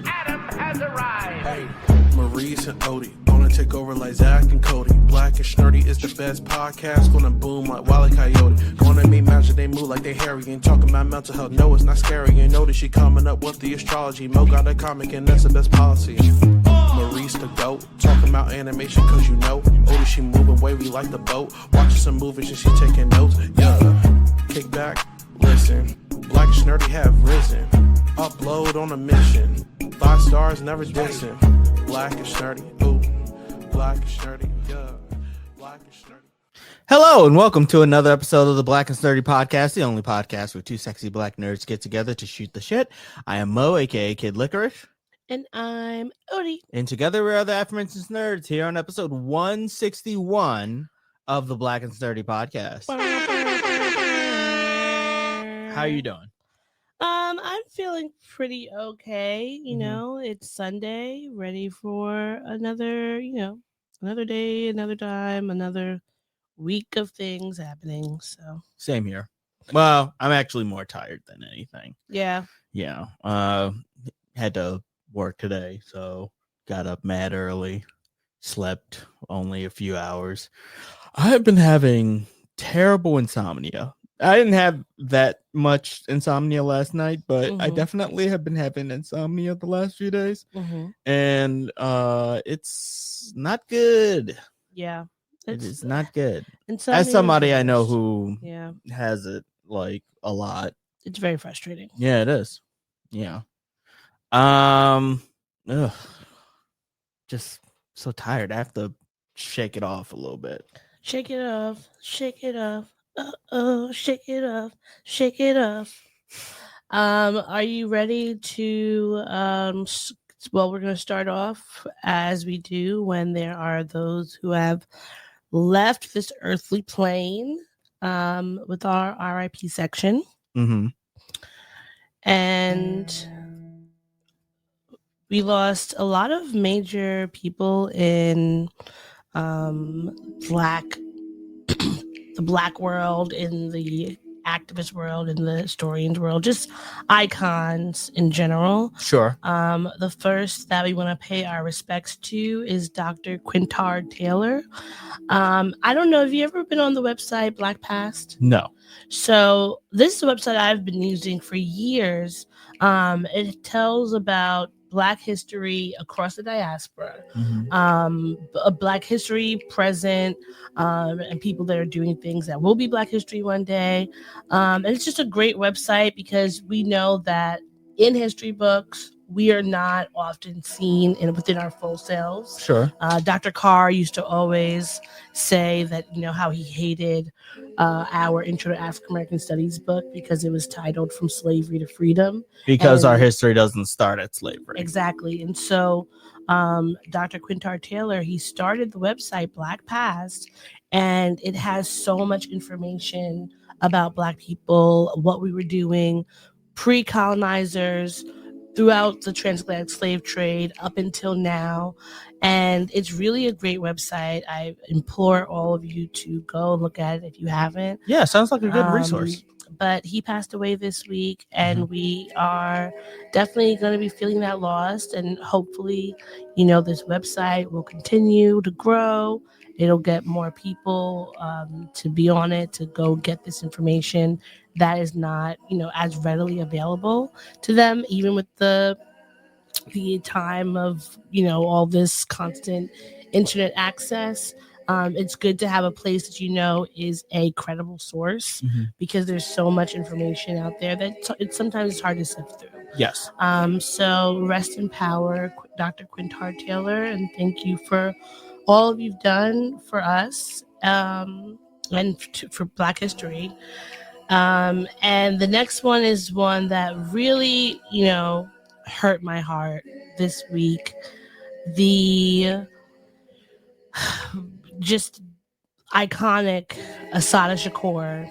Adam has arrived. Hey, Maurice and Odie gonna take over like Zach and Cody. Black and Snerdy is the best podcast. Gonna boom like Wile E. Coyote. Gonna make magic, they move like they hairy. Ain't talking about mental health, no, it's not scary. You know that she coming up with the astrology. Mo got a comic and that's the best policy. Maurice the goat, talking about animation cause you know. Odie, she moving wavy like the boat. Watching some movies and she taking notes. Yeah, kick back, listen. Black and Snerdy have risen. Upload on a mission. 5 stars, never dissing. Black and Snerdy, ooh. Black and Snerdy, yeah. Black and Snerdy. Hello and welcome to another episode of the Black and Snerdy podcast, the only podcast where two sexy black nerds get together to shoot the shit. I am Mo, aka Kid Licorish. And I'm Odie. And together we are the aforementioned nerds here on episode 161 of the Black and Snerdy podcast. How are you doing? I'm feeling pretty okay. You know, it's Sunday, ready for another, another day, another time, another week of things happening. So Same here. Well, I'm actually more tired than anything. yeah. Yeah. Had to work today, so got up mad early, slept only a few hours. I have been having terrible insomnia. I didn't have that much insomnia last night, but I definitely have been having insomnia the last few days. And it's not good. Yeah. It is not good. Insomnia As somebody is I know worse. who Yeah. has it like a lot. It's very frustrating. Yeah, it is. Yeah. Ugh. Just so tired. I have to shake it off a little bit. Shake it off. Shake it off. Shake it off. Shake it off. Are you ready to well, we're going to start off as we do when there are those who have left this earthly plane with our RIP section. And we lost a lot of major people in the black world, in the activist world, in the historians world, just icons in general. Sure. The first that we want to pay our respects to is Dr. Quintard Taylor. I don't know, have you ever been on the website Black Past? No. So this is a website I've been using for years. It tells about Black history across the diaspora, Black history present, and people that are doing things that will be Black history one day. And it's just a great website because we know that in history books, we are not often seen within our full selves. Sure. Dr. Carr used to always say that, how he hated our Intro to African American Studies book because it was titled From Slavery to Freedom. Because our history doesn't start at slavery. Exactly. And so Dr. Quintard Taylor, he started the website Black Past, and it has so much information about Black people, what we were doing, pre-colonizers, throughout the transatlantic slave trade up until now. And it's really a great website. I implore all of you to go look at it if you haven't. Yeah, sounds like a good resource. But he passed away this week, and we are definitely going to be feeling that loss. And hopefully, this website will continue to grow. It'll get more people to be on it, to go get this information that is not, as readily available to them, even with the time of, all this constant internet access. It's good to have a place that is a credible source, because there's so much information out there that it's sometimes hard to sift through. Yes. So rest in power, Dr. Quintard Taylor, and thank you for all you've done for us and for Black history. And the next one is one that really, hurt my heart this week. The just iconic Assata Shakur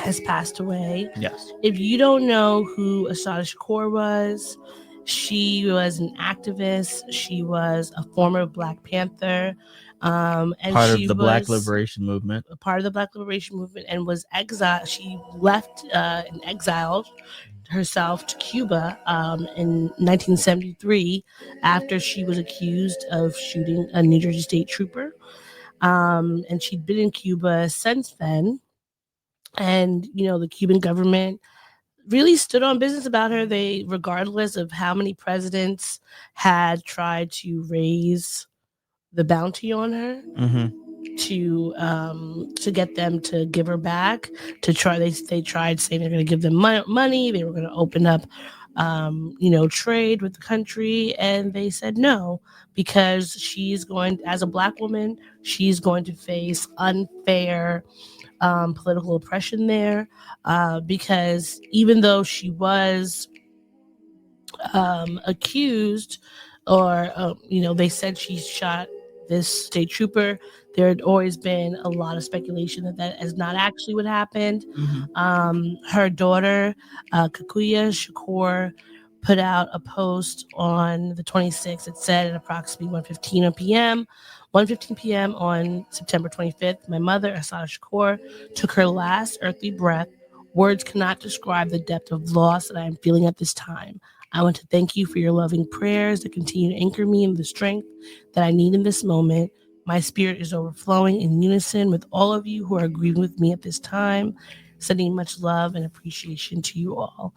has passed away. Yes. If you don't know who Assata Shakur was, she was an activist. She was a former Black Panther. And Part she of the was Black Liberation Movement. a part of the Black Liberation Movement and was exiled. She left and exiled herself to Cuba in 1973 after she was accused of shooting a New Jersey state trooper. And she'd been in Cuba since then. And, you know, the Cuban government really stood on business about her. They, regardless of how many presidents had tried to raise the bounty on her, to get them to give her back, to try, they tried saying they're going to give them money, they were going to open up trade with the country, and they said no, because she's going, as a Black woman, she's going to face unfair political oppression there, because even though she was accused, or they said she shot this state trooper, there had always been a lot of speculation that is not actually what happened. Her daughter, Assata Shakur, put out a post on the 26th. It said at approximately 1:15 p.m. on September 25th, my mother, Assata Shakur, took her last earthly breath. Words cannot describe the depth of loss that I am feeling at this time. I want to thank you for your loving prayers that continue to anchor me in the strength that I need in this moment. My spirit is overflowing in unison with all of you who are grieving with me at this time. Sending much love and appreciation to you all.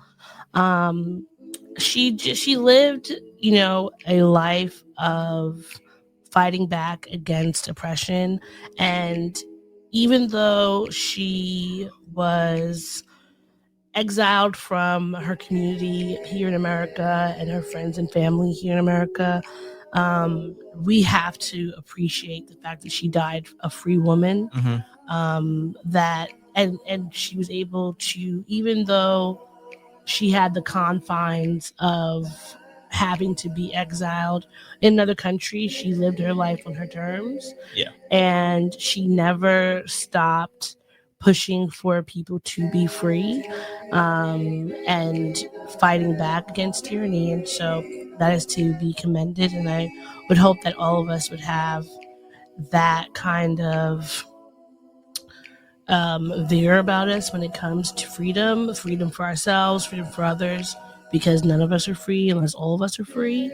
She lived, a life of fighting back against oppression, and even though she was exiled from her community here in America and her friends and family here in America, we have to appreciate the fact that she died a free woman. That and she was able to, even though she had the confines of having to be exiled in another country, she lived her life on her terms. Yeah. And she never stopped pushing for people to be free, and fighting back against tyranny. And so that is to be commended. And I would hope that all of us would have that kind of vigor about us when it comes to freedom for ourselves, freedom for others, because none of us are free unless all of us are free.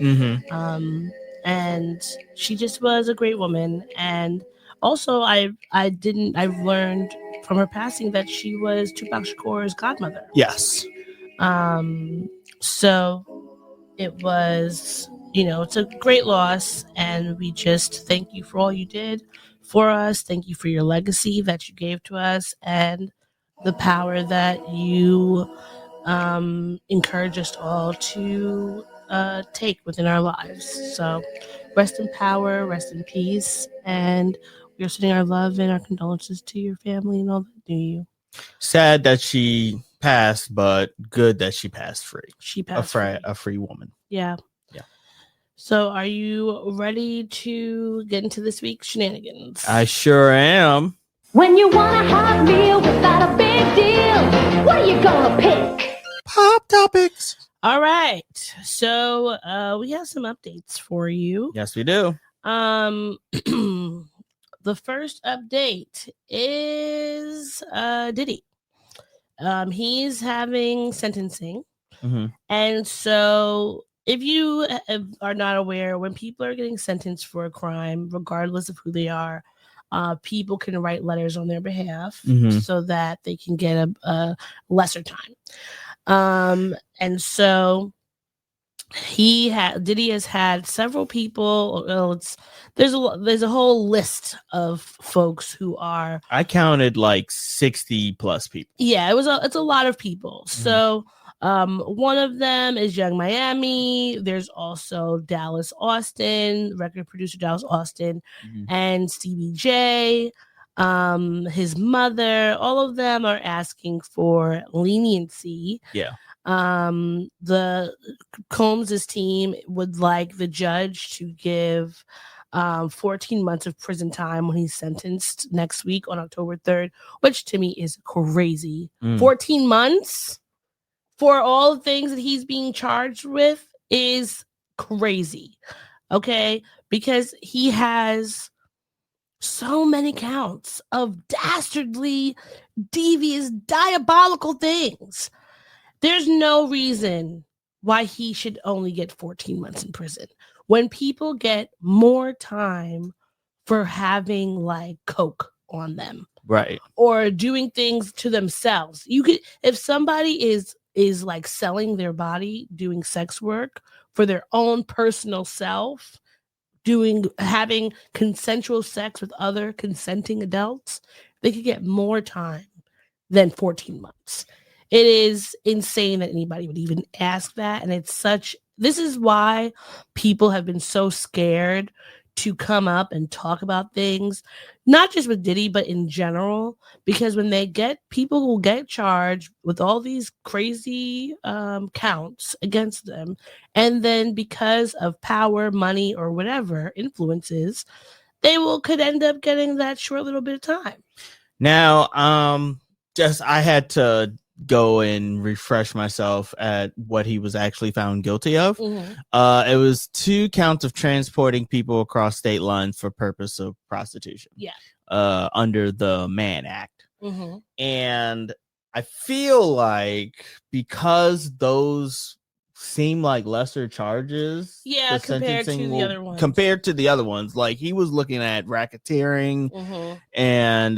And she just was a great woman. And also I've learned from her passing that she was Tupac Shakur's godmother. Yes. So it was, it's a great loss, and we just thank you for all you did for us. Thank you for your legacy that you gave to us, and the power that you encourage us all to take within our lives. So rest in power, rest in peace, and we are sending our love and our condolences to your family and all that knew you. Sad that she passed, but good that she passed free. She passed a free woman. Yeah. So are you ready to get into this week's shenanigans? I sure am. When you want a hot meal without a big deal, what are you gonna pick? Pop topics. All right. So we have some updates for you. Yes, we do. The first update is Diddy. He's having sentencing. And so if you are not aware, when people are getting sentenced for a crime, regardless of who they are, people can write letters on their behalf so that they can get a lesser time. And so Diddy has had several people. Well, there's a whole list of folks who are. I counted like 60 plus people. Yeah, it's a lot of people. So one of them is Young Miami. There's also Dallas Austin, record producer Dallas Austin, and Stevie J, his mother. All of them are asking for leniency. Yeah. The Combs' team would like the judge to give 14 months of prison time when he's sentenced next week on October 3rd, which to me is crazy. 14 months for all the things that he's being charged with is crazy. Okay? Because he has so many counts of dastardly, devious, diabolical things. There's no reason why he should only get 14 months in prison when people get more time for having like coke on them, Right. or doing things to themselves. You could, if somebody is like selling their body, doing sex work for their own personal self, having consensual sex with other consenting adults, they could get more time than 14 months. It is insane that anybody would even ask that. And this is why people have been so scared to come up and talk about things, not just with Diddy, but in general, because when people will get charged with all these crazy counts against them, and then because of power, money, or whatever influences, they could end up getting that short little bit of time. Now, I had to go and refresh myself at what he was actually found guilty of. Mm-hmm. It was 2 counts of transporting people across state lines for purpose of prostitution. Yeah. Under the Mann Act. Mm-hmm. And I feel like because those seem like lesser charges, yeah, compared to the other ones, like he was looking at racketeering mm-hmm. and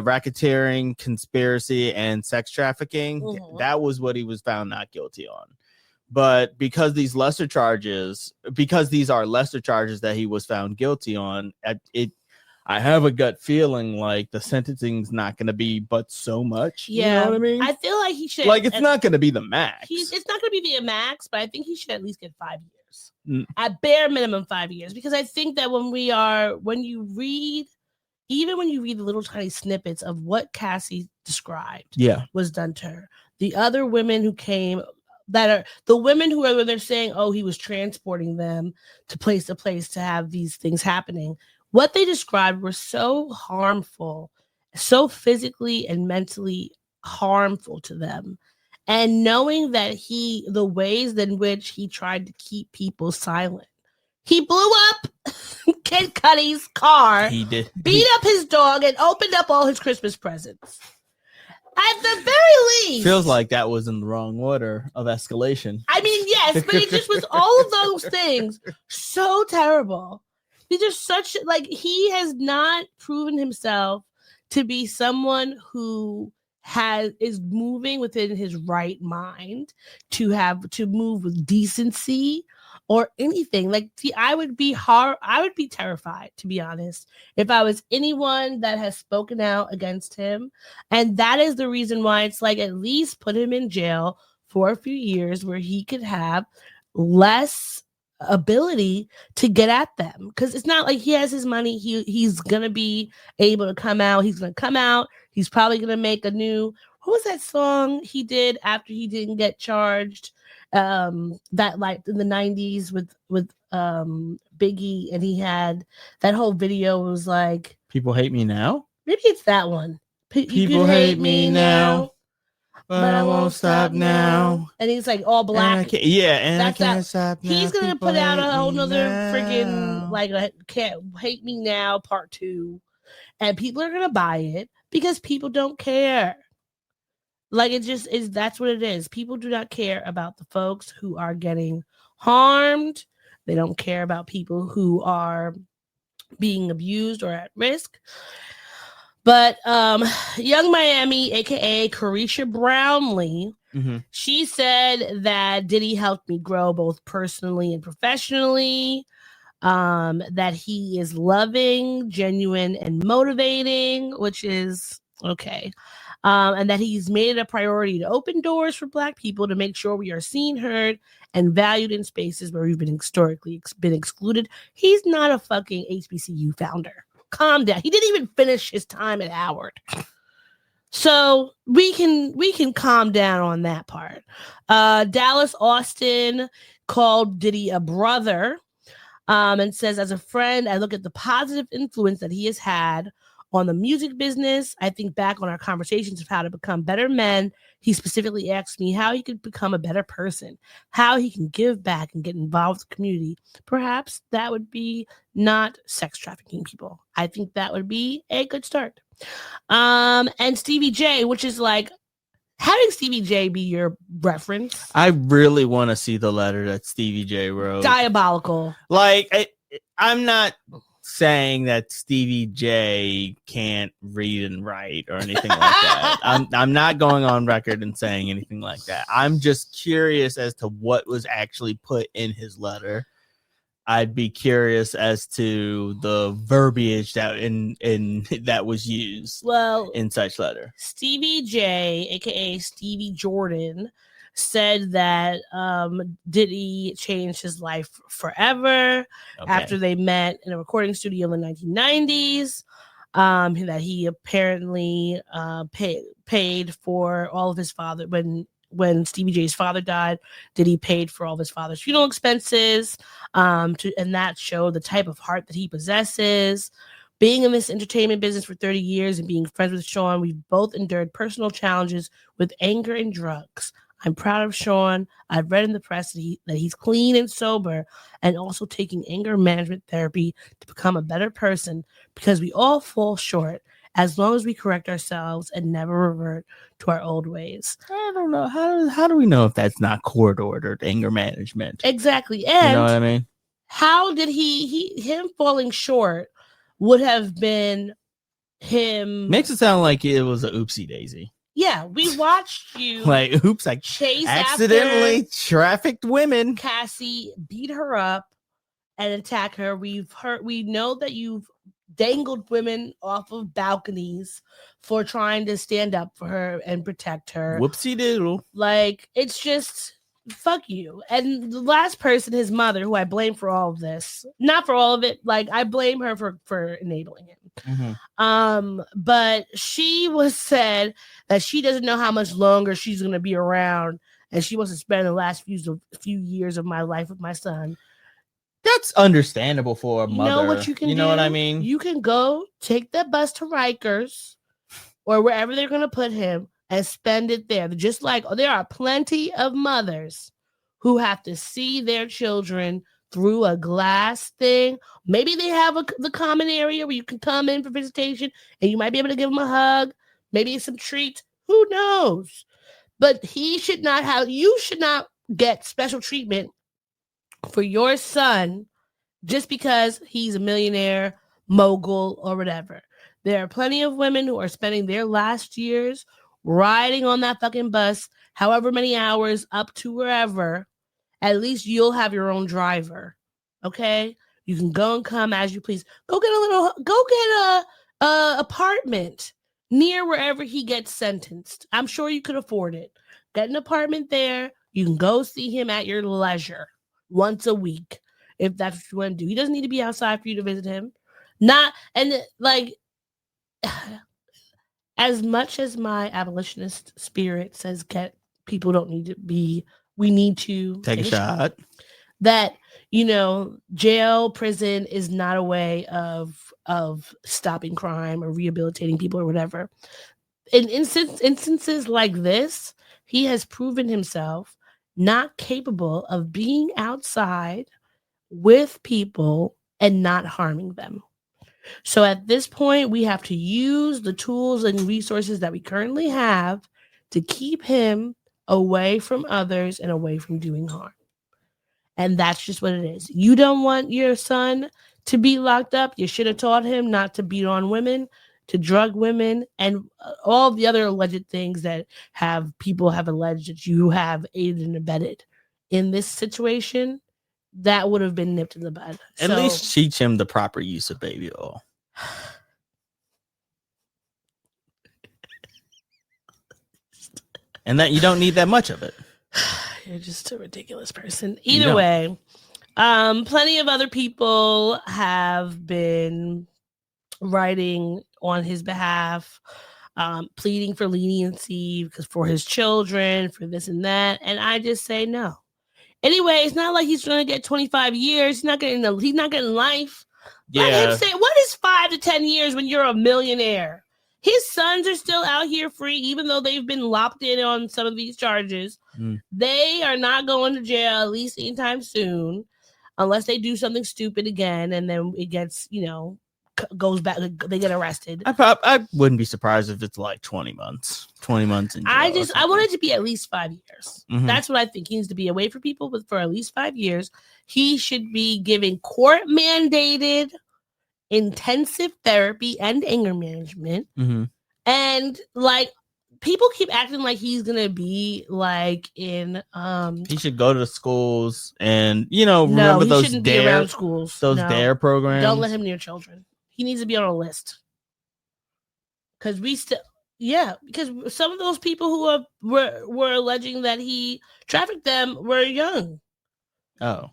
racketeering, conspiracy, and sex trafficking. Mm-hmm. That was what he was found not guilty on. But because these are lesser charges that he was found guilty on, I have a gut feeling like the sentencing's not going to be but so much. Yeah, you know what I mean? I feel like he should. Like it's not going to be the max. It's not going to be the max, but I think he should at least get 5 years, at bare minimum 5 years, because I think that when you read the little tiny snippets of what Cassie described, was done to her, the other women who came. That are the women who are when they're saying, oh, he was transporting them to place to have these things happening. What they described were so harmful, so physically and mentally harmful to them. And knowing that the ways in which he tried to keep people silent. He blew up Kid Cudi's car, he did. Beat up his dog, and opened up all his Christmas presents. At the very least. Feels like that was in the wrong order of escalation. I mean, yes, but it just was all of those things so terrible. These are such, like, he has not proven himself to be someone who is moving within his right mind to move with decency or anything. Like, see, I would be terrified, to be honest, if I was anyone that has spoken out against him. And that is the reason why it's like, at least put him in jail for a few years where he could have less ability to get at them, because it's not like he has his money. He's gonna be able to come out. He's gonna come out. He's probably gonna make a new, what was that song he did after he didn't get charged? That, like, in the 90s with Biggie, and he had that whole video was like, People Hate Me Now. Maybe it's that one. People hate me now. But I won't stop now. And he's like all black. And I can't stop now. He's gonna put out a whole nother freaking, like, Can't Hate Me Now Part 2. And people are gonna buy it because people don't care. Like, it just is, that's what it is. People do not care about the folks who are getting harmed. They don't care about people who are being abused or at risk. But Young Miami, a.k.a. Carisha Brownlee, she said that Diddy helped me grow both personally and professionally, that he is loving, genuine, and motivating, which is okay, and that he's made it a priority to open doors for Black people to make sure we are seen, heard, and valued in spaces where we've been historically excluded. He's not a fucking HBCU founder. Calm down. He didn't even finish his time at Howard. So we can calm down on that part. Dallas Austin called Diddy a brother, and says, as a friend, I look at the positive influence that he has had On the music business, I think back on our conversations of how to become better men. He specifically asked me how he could become a better person, how he can give back and get involved with the community. Perhaps that would be not sex trafficking people. I think that would be a good start. And Stevie J, which is like, having Stevie J be your reference. I really want to see the letter that Stevie J wrote. Diabolical. Like, I'm not saying that Stevie J can't read and write or anything like that. I'm not going on record and saying anything like that. I'm just curious as to what was actually put in his letter. I'd be curious as to the verbiage that that was used in such letter. Stevie J, aka Stevie Jordan, said that Diddy changed his life forever after they met in a recording studio in the 1990s. That he apparently paid for all of his father when Stevie J's father died. Diddy paid for all of his father's funeral expenses. And that showed the type of heart that he possesses. Being in this entertainment business for 30 years and being friends with Shaun, we've both endured personal challenges with anger and drugs. I'm proud of Shaun. I've read in the press that he's clean and sober and also taking anger management therapy to become a better person, because we all fall short as long as we correct ourselves and never revert to our old ways. I don't know. How do we know if that's not court-ordered anger management? Exactly. And you know what I mean? How did him falling short would have been him... Makes it sound like it was a oopsie daisy. Yeah, we watched you like, oops, I accidentally trafficked women. Cassie beat her up and attack her. We know that you've dangled women off of balconies for trying to stand up for her and protect her. Whoopsie doodle. Like, it's just fuck you. And the last person, his mother, who I blame for all of this, not for all of it, like I blame her for enabling him. Mm-hmm. But she said that she doesn't know how much longer she's going to be around, and she wants to spend the last few years of my life with my son. That's understandable for a mother. You know what you can do? You know what I mean? You can go take the bus to Rikers or wherever they're going to put him and spend it there. Just like there are plenty of mothers who have to see their children through a glass thing. Maybe they have the common area where you can come in for visitation and you might be able to give them a hug, maybe some treats. Who knows? But you should not get special treatment for your son just because he's a millionaire, mogul, or whatever. There are plenty of women who are spending their last years riding on that fucking bus, however many hours up to wherever. At least you'll have your own driver. Okay? You can go and come as you please. Go get a apartment near wherever he gets sentenced. I'm sure you could afford it. Get an apartment there. You can go see him at your leisure once a week if that's what you want to do. He doesn't need to be outside for you to visit him. As much as my abolitionist spirit says people don't need to be, we need to take a shot. That, jail, prison is not a way of stopping crime or rehabilitating people or whatever. In instances like this, he has proven himself not capable of being outside with people and not harming them. So at this point, we have to use the tools and resources that we currently have to keep him away from others and away from doing harm. And that's just what it is. You don't want your son to be locked up. You should have taught him not to beat on women, to drug women, and all the other alleged things that people have alleged that you have aided and abetted in this situation. That would have been nipped in the bud. At least teach him the proper use of baby oil. And that you don't need that much of it. You're just a ridiculous person. Either way, plenty of other people have been writing on his behalf, pleading for leniency because for his children, for this and that. And I just say no. Anyway, it's not like he's going to get 25 years. He's not getting life. Let him Yeah. say, what is 5 to 10 years when you're a millionaire? His sons are still out here free, even though they've been locked in on some of these charges. They are not going to jail at least anytime soon, unless they do something stupid again, and then it gets, goes back. They get arrested. I wouldn't be surprised if it's like 20 months. 20 months in jail. I want it to be at least 5 years. Mhm. That's what I think. He needs to be away from people for at least 5 years. He should be giving court mandated intensive therapy and anger management. And like, people keep acting like he's gonna be like in he should go to the schools and no, remember he those shouldn't be around schools. those No. DARE programs. Don't let him near children. He needs to be on a list. Because because some of those people who were alleging that he trafficked them were young. Oh.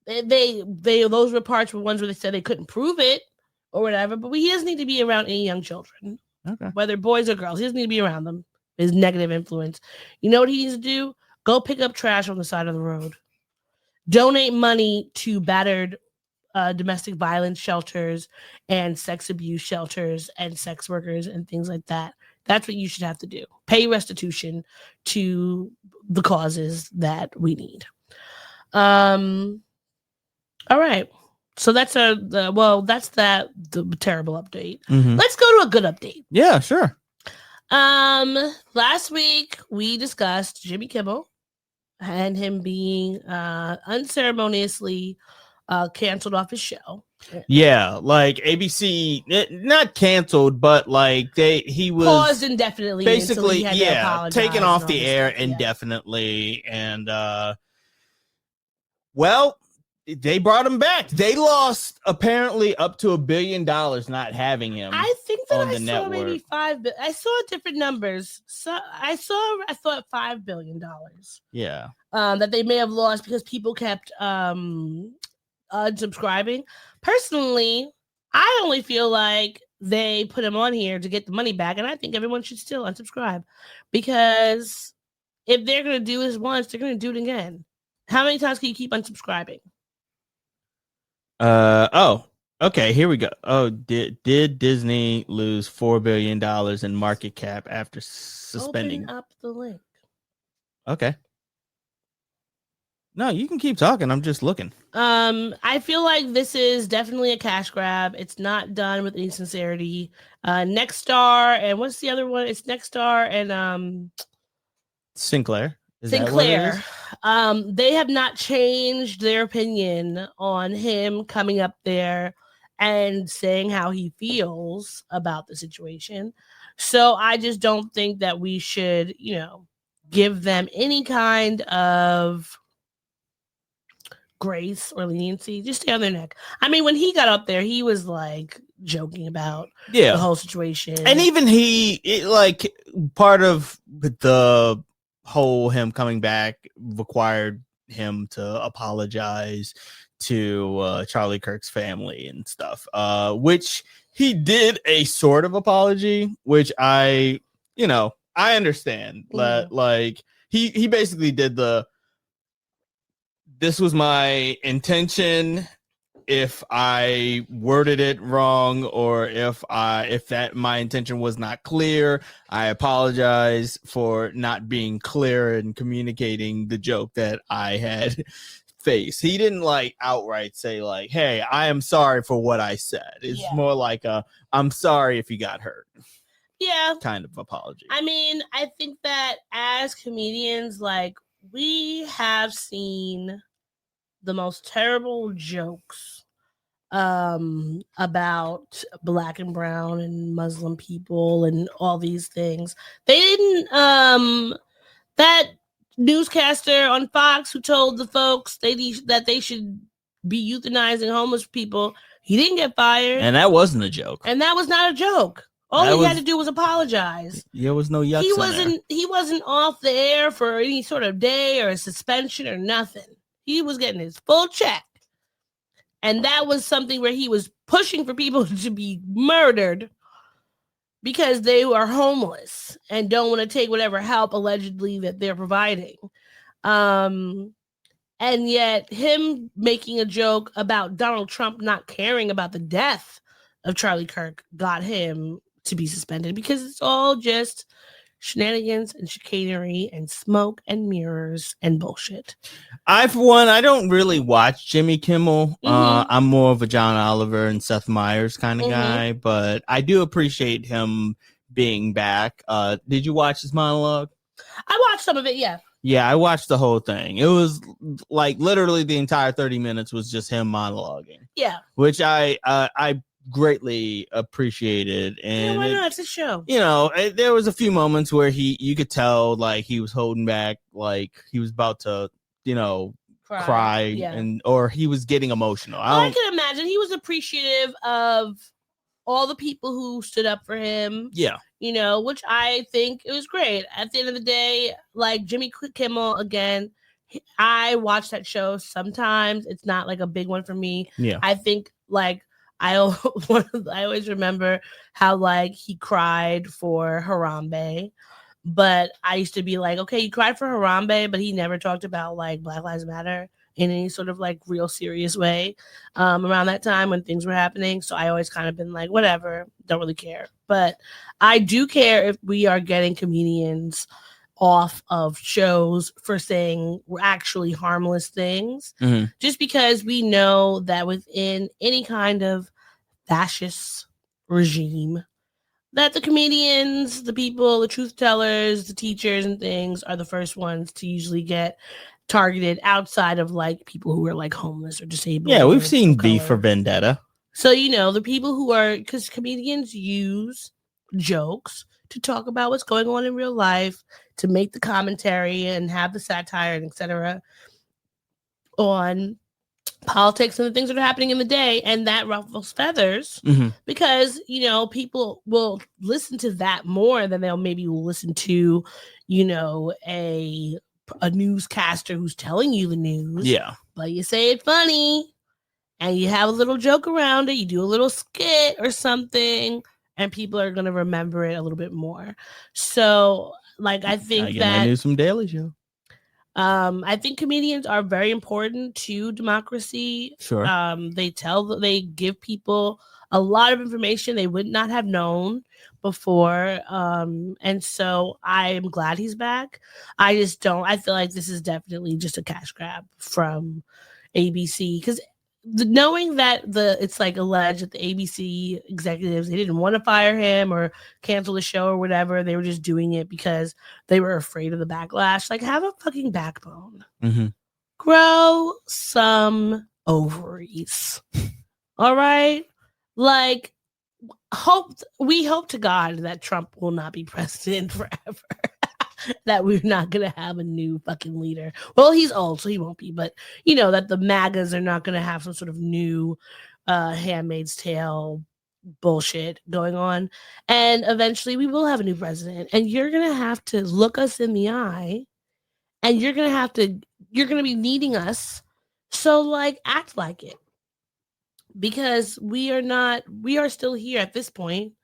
They those were parts were ones where they said they couldn't prove it or whatever, but he doesn't need to be around any young children. Okay. Whether boys or girls, he doesn't need to be around them. His negative influence. You know what he needs to do? Go pick up trash on the side of the road. Donate money to battered domestic violence shelters and sex abuse shelters and sex workers and things like that. That's what you should have to do. Pay restitution to the causes that we need. All right. So that's the terrible update. Let's go to a good update. Yeah, sure. Last week we discussed Jimmy Kimmel and him being unceremoniously canceled off his show. Yeah, like ABC, not canceled, but like he was paused indefinitely, basically, until he had to apologize taken off the air stuff. indefinitely, and well, they brought him back. They lost apparently up to $1 billion not having him. I think that on the I saw network. maybe 5 billion. I saw different numbers. So I thought $5 billion. Yeah. That they may have lost because people kept unsubscribing. Personally, I only feel like they put him on here to get the money back, and I think everyone should still unsubscribe, because if they're gonna do this once, they're gonna do it again. How many times can you keep unsubscribing? Oh, okay, here we go. Oh, did Disney lose $4 billion in market cap after suspending? Open up the link. Okay. No, you can keep talking. I'm just looking. I feel like this is definitely a cash grab. It's not done with any sincerity. Nexstar and what's the other one? It's Nexstar and Sinclair. Is that what it is? They have not changed their opinion on him coming up there and saying how he feels about the situation. So I just don't think that we should, give them any kind of grace or leniency. Just stay on their neck. I mean, when he got up there, he was like joking about the whole situation. And even part of the whole him coming back required him to apologize to Charlie Kirk's family and stuff, which he did a sort of apology, which I understand. Like he basically did this was my intention. If I worded it wrong, or if my intention was not clear, I apologize for not being clear and communicating the joke that I had faced. He didn't outright say hey, I am sorry for what I said. It's more like I'm sorry if you got hurt. Yeah. Kind of apology. I mean, I think that as comedians, we have seen the most terrible jokes about Black and brown and Muslim people and all these things. They didn't that newscaster on Fox who told the folks that they should be euthanizing homeless people, he didn't get fired. And that wasn't a joke. And that was not a joke. All he had to do was apologize. There was no yucks. He wasn't off the air for any sort of day or a suspension or nothing. He was getting his full check. And that was something where he was pushing for people to be murdered because they are homeless and don't want to take whatever help allegedly that they're providing. And And yet him making a joke about Donald Trump not caring about the death of Charlie Kirk got him to be suspended because it's all just shenanigans and chicanery and smoke and mirrors and bullshit. I don't really watch Jimmy Kimmel. I'm more of a John Oliver and Seth Meyers kind of guy, but I do appreciate him being back. Did you watch his monologue? I watched some of it, yeah. Yeah, I watched the whole thing. It was like literally the entire 30 minutes was just him monologuing. Yeah. Which I greatly appreciated. And why not? It's a show. You know, there was a few moments where you could tell like he was holding back, like he was about to, you know, cry yeah. or he was getting emotional. I can imagine he was appreciative of all the people who stood up for him. Yeah. You know, which I think it was great. At the end of the day, like Jimmy Kimmel, again, I watch that show sometimes. It's not like a big one for me. Yeah. I think like I always remember how like he cried for Harambe. But I used to be like, okay, he cried for Harambe, but he never talked about like Black Lives Matter in any sort of like real serious way around that time when things were happening. So I always kind of been like, whatever, don't really care. But I do care if we are getting comedians off of shows for saying we're actually harmless things, just because we know that within any kind of fascist regime, that the comedians, the people, the truth tellers, the teachers and things are the first ones to usually get targeted outside of like people who are like homeless or disabled. Yeah, we've seen V for Vendetta. So, you know, the people who are, because comedians use jokes to talk about what's going on in real life, to make the commentary and have the satire and etc. on politics and the things that are happening in the day, and that ruffles feathers because, you know, people will listen to that more than they'll maybe listen to, you know, a newscaster who's telling you the news. Yeah. But you say it funny and you have a little joke around it, you do a little skit or something, and people are going to remember it a little bit more. So, like, I think I get my news from Daily Show. I think comedians are very important to democracy. Sure. They give people a lot of information they would not have known before. And so I'm glad he's back. I feel like this is definitely just a cash grab from ABC, because knowing that it's like alleged that the ABC executives, they didn't want to fire him or cancel the show or whatever. They were just doing it because they were afraid of the backlash. Like, have a fucking backbone. Grow some ovaries. All right? Like, we hope to God that Trump will not be president forever. That we're not going to have a new fucking leader. Well, he's old, so he won't be. But, you know, that the MAGAs are not going to have some sort of new Handmaid's Tale bullshit going on. And eventually we will have a new president. And you're going to have to look us in the eye. And you're going to be needing us. So, like, act like it. Because we are still here at this point.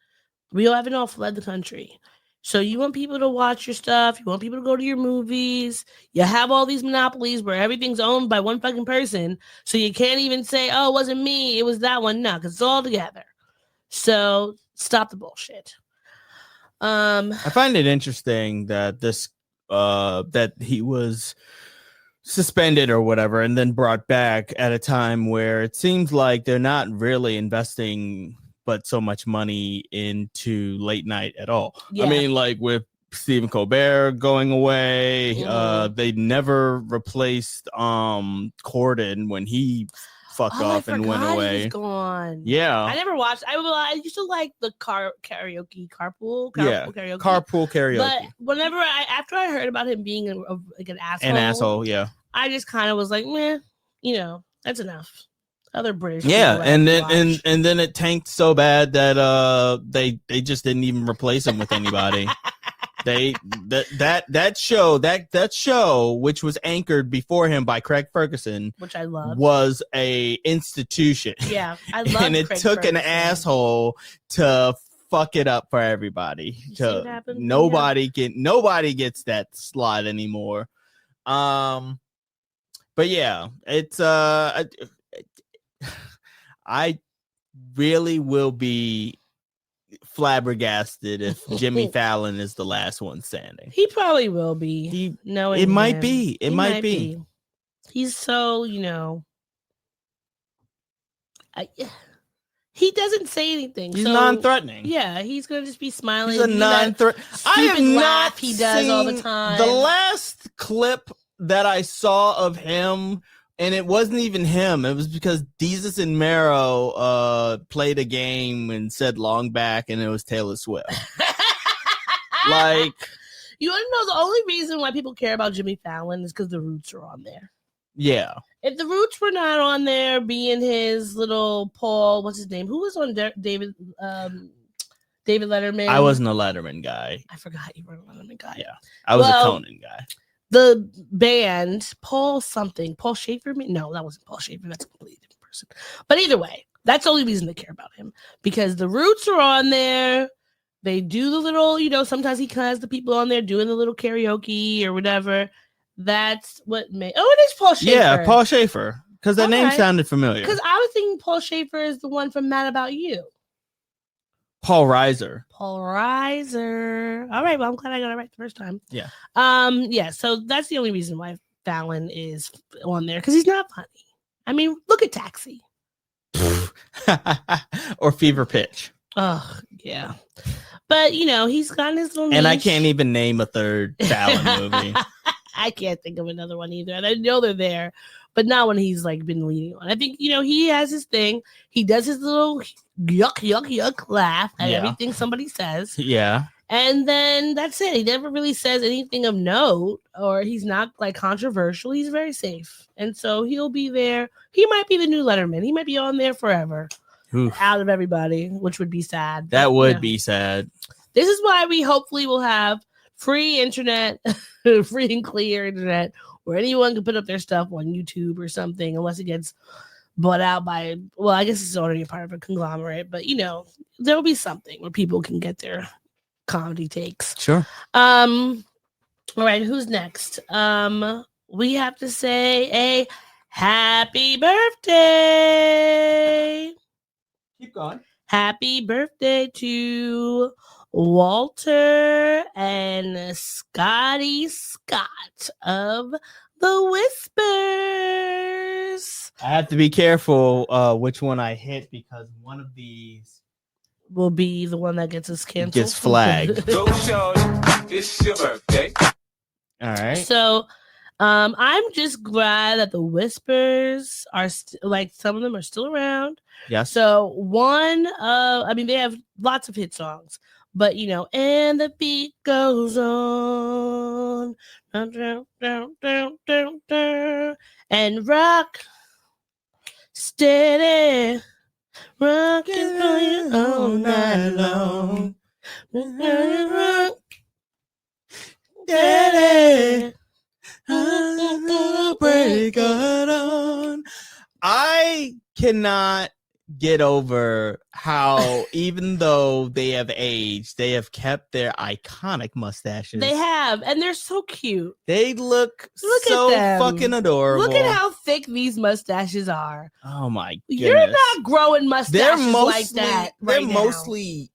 We haven't all fled the country. So you want people to watch your stuff. You want people to go to your movies. You have all these monopolies where everything's owned by one fucking person. So you can't even say, oh, it wasn't me. It was that one. No, because it's all together. So stop the bullshit. I find it interesting that that he was suspended or whatever and then brought back at a time where it seems like they're not really investing but so much money into late night at all. Yeah. I mean, like with Stephen Colbert going away, they never replaced Corden when he fucked off and went away. He was gone. Yeah, I never watched. I used to like the carpool karaoke. But whenever after I heard about him being like an asshole, yeah, I just kind of was like, meh, you know, that's enough. Other British, and then it tanked so bad that they just didn't even replace him with anybody. that show, which was anchored before him by Craig Ferguson, which I love, was a institution. Yeah, I love. And it Craig took Ferguson. an asshole to fuck it up for everybody. Nobody gets that slot anymore. But yeah, it's I really will be flabbergasted if Jimmy Fallon is the last one standing. He probably will be. Knowing it might him. be. It He might be. He's so, he doesn't say anything. He's so, non-threatening. Yeah, he's gonna just be smiling. He's a non-threatening. I have not he does all the time. The last clip that I saw of him, and it wasn't even him. It was because Desus and Mero played a game and said long back, and it was Taylor Swift. Like, you want to know the only reason why people care about Jimmy Fallon is because the Roots are on there. Yeah. If the Roots were not on there, being his little Paul, what's his name? Who was on David Letterman? I wasn't a Letterman guy. I forgot you were a Letterman guy. Yeah, I was a Conan guy. The band, Paul Schaefer? No, that wasn't Paul Schaefer. That's a completely different person. But either way, that's the only reason to care about him. Because the Roots are on there. They do the little, sometimes he has the people on there doing the little karaoke or whatever. That's what made... Oh, it is Paul Schaefer. Yeah, Paul Schaefer. Because that name sounded familiar. Because I was thinking Paul Schaefer is the one from Mad About You. Paul Reiser. All right, well, I'm glad I got it right the first time. Yeah. Yeah, so that's the only reason why Fallon is on there, because he's not funny. I mean, look at Taxi. Or Fever Pitch. Oh, yeah. But, he's got his little And niche. I can't even name a third Fallon movie. I can't think of another one either. And I know they're there, but not when he's been leading on. I think, he has his thing. He does his little yuck laugh at everything somebody says. Yeah. And then that's it. He never really says anything of note, or he's not controversial. He's very safe. And so he'll be there. He might be the new Letterman. He might be on there forever. Oof. Out of everybody, which would be sad. That would be sad. This is why we hopefully will have free internet, free and clear internet, where anyone can put up their stuff on YouTube or something, unless it gets bought out by, well, I guess it's already a part of a conglomerate, but there'll be something where people can get their comedy takes. Sure. All right, who's next? We have to say a happy birthday. Keep going. Happy birthday to Walter and Scotty Scott of the Whispers. I have to be careful which one I hit, because one of these will be the one that gets us canceled. Gets flagged. Go, Shaun. It's your birthday. All right. So I'm just glad that the Whispers are some of them are still around. Yes. So they have lots of hit songs, but and the beat goes on, and rock steady, rocking for you all night long. Steady. Break it on. I cannot get over how, even though they have aged, they have kept their iconic mustaches. They have, and they're so cute. They look so at them. fucking adorable. Look at how thick these mustaches are. Oh my goodness. You're not growing mustaches like that. They're mostly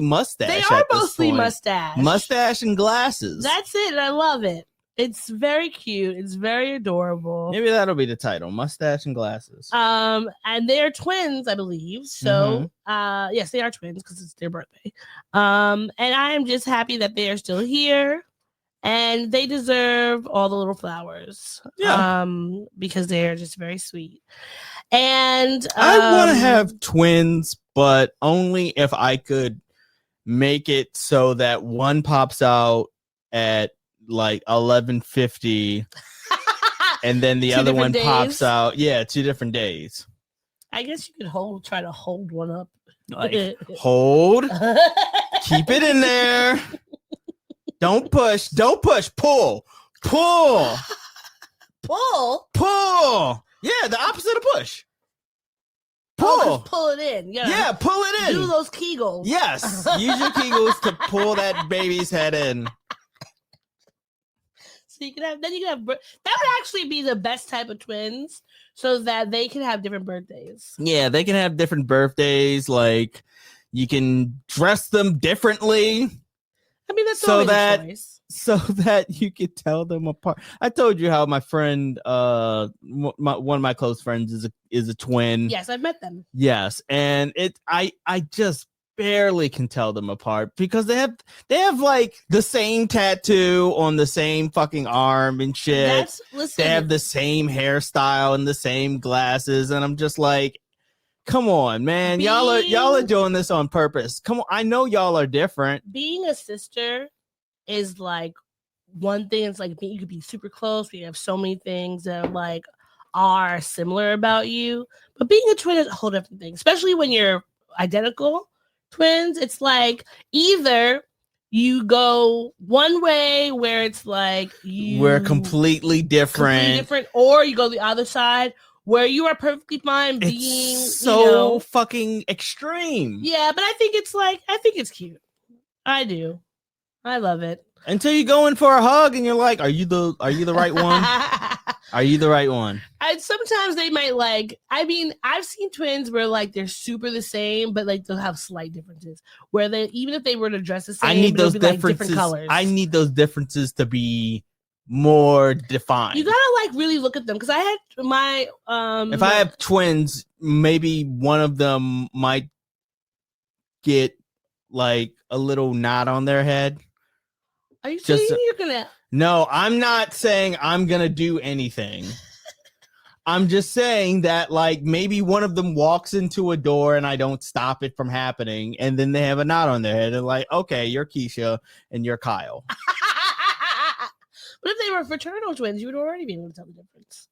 mustache. They are mostly mustache. Mustache and glasses. That's it. And I love it. It's very cute. It's very adorable. Maybe that'll be the title: Mustache and Glasses. And they're twins, I believe. So, yes, they are twins because it's their birthday. And I am just happy that they are still here, and they deserve all the little flowers. Yeah. Because they are just very sweet. And I want to have twins, but only if I could make it so that one pops out at 11:50 and then the other one pops out 2 different days. I guess you could try to hold one up, hold, keep it in there, don't push, pull the opposite of push. Pull it in. Pull it in. Do those Kegels. Yes, use your Kegels to pull that baby's head in. So you can have that would actually be the best type of twins, so that they can have different birthdays. Yeah, they can have different birthdays. Like you can dress them differently. I mean, that's always a choice. So that you could tell them apart. I told you how my friend, one of my close friends is a twin. Yes, I've met them. Yes, and I just barely can tell them apart because they have like the same tattoo on the same fucking arm and shit. They have the same hairstyle and the same glasses, and I'm just like, come on, man. Y'all are doing this on purpose. Come on, I know y'all are different. Being a sister is like one thing. It's like you could be super close. We have so many things that like are similar about you, but being a twin is a whole different thing, especially when you're identical twins. It's like either you go one way where it's like we're completely different, or you go the other side where you are perfectly fine being so fucking extreme. Yeah, but I think it's cute. I do. I love it. Until you go in for a hug and you're like, are you the right one? Are you the right one? And sometimes they might like, I mean, I've seen twins where like they're super the same, but like they'll have slight differences where they, even if they were to dress the same, I need those differences. Like different colors. I need those differences to be more defined. You gotta like really look at them, because I had my if I have twins, maybe one of them might get like a little knot on their head. Are you saying you're gonna? No, I'm not saying I'm gonna do anything. I'm just saying that like maybe one of them walks into a door and I don't stop it from happening, and then they have a knot on their head and like, okay, you're Keisha and you're Kyle. But if they were fraternal twins, you would already be able to tell the difference.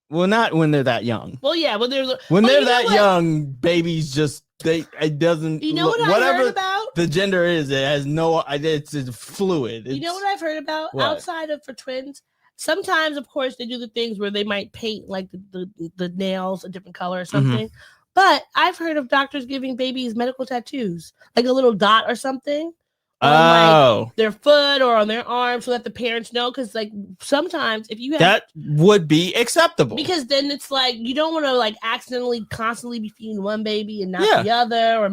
Well, not when they're that young. Well, yeah, when they're that young, babies just it doesn't. You know what I heard about? The gender is, it has no. It's fluid. You know what I've heard about outside of for twins? Sometimes, of course, they do the things where they might paint like the nails a different color or something. Mm-hmm. But I've heard of doctors giving babies medical tattoos, like a little dot or something. On like their foot or on their arm, so that the parents know. Because like sometimes if you have, that would be acceptable, because then it's like you don't want to like accidentally constantly be feeding one baby and not the other, or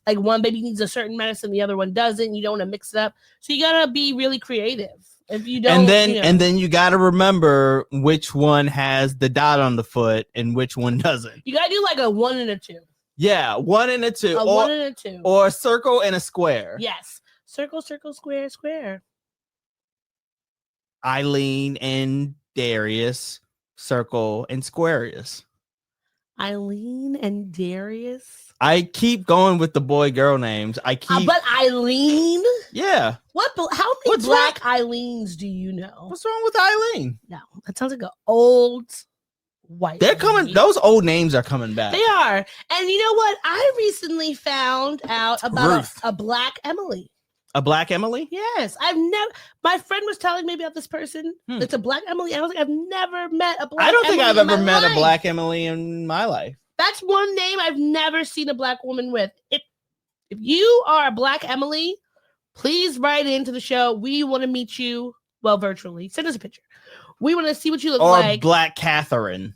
like one baby needs a certain medicine, the other one doesn't. You don't want to mix it up, so you gotta be really creative. If you don't, and then you gotta remember which one has the dot on the foot and which one doesn't. You gotta do like a 1 and a 2. Yeah, 1 and a 2, 1 and a 2, or a circle and a square. Yes. Circle, circle, square, square. Eileen and Darius, circle and squarius. Eileen and Darius. I keep going with the boy-girl names. But Eileen? Yeah. How many black Eileens do you know? What's wrong with Eileen? No, that sounds like an old white. They're coming. Those old names are coming back. They are. And you know what? I recently found out about a black Emily. A black Emily? Yes. My friend was telling me about this person. It's a black Emily. And I was like, I've never met a black Emily. I don't think I've ever met a black Emily in my life. That's one name I've never seen a black woman with. If you are a black Emily, please write into the show. We want to meet you. Well, virtually. Send us a picture. We want to see what you look like. Or Black Catherine.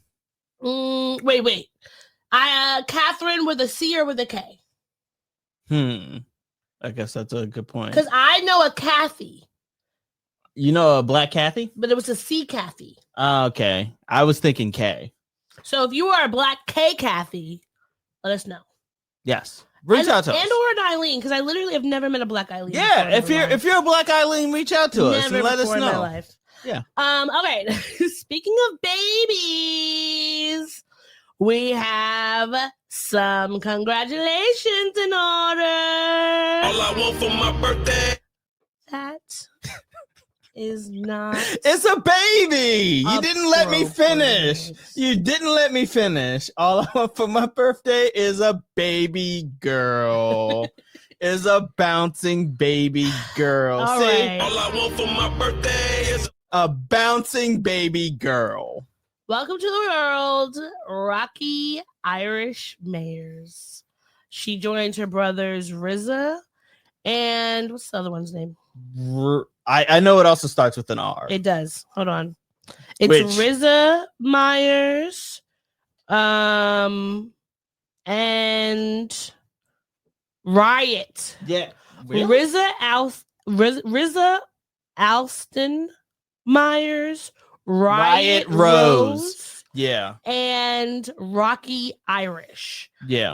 Wait. Catherine with a C or with a K? I guess that's a good point. Because I know a Kathy. You know a black Kathy? But it was a C Kathy. Okay. I was thinking K. So if you are a black K Kathy, let us know. Yes. Reach out to us. And or an Eileen, because I literally have never met a black Eileen. Yeah, if you're a black Eileen, reach out to us and let us know. In my life. Yeah. All right. Speaking of babies, we have some congratulations in order. All I want for my birthday. That is not. It's a baby. You didn't let me finish. You didn't let me finish. All I want for my birthday is a baby girl. Is a bouncing baby girl. All See? right. All I want for my birthday is a bouncing baby girl. Welcome to the world, Rocky Irish Mayers. She joins her brothers Riza and what's the other one's name? I know it also starts with an R. It does. Hold on. It's Which? RZA Myers, and Riot. Yeah. RZA Alston Myers, Riot Rose. Yeah. and Rocky Irish. Yeah.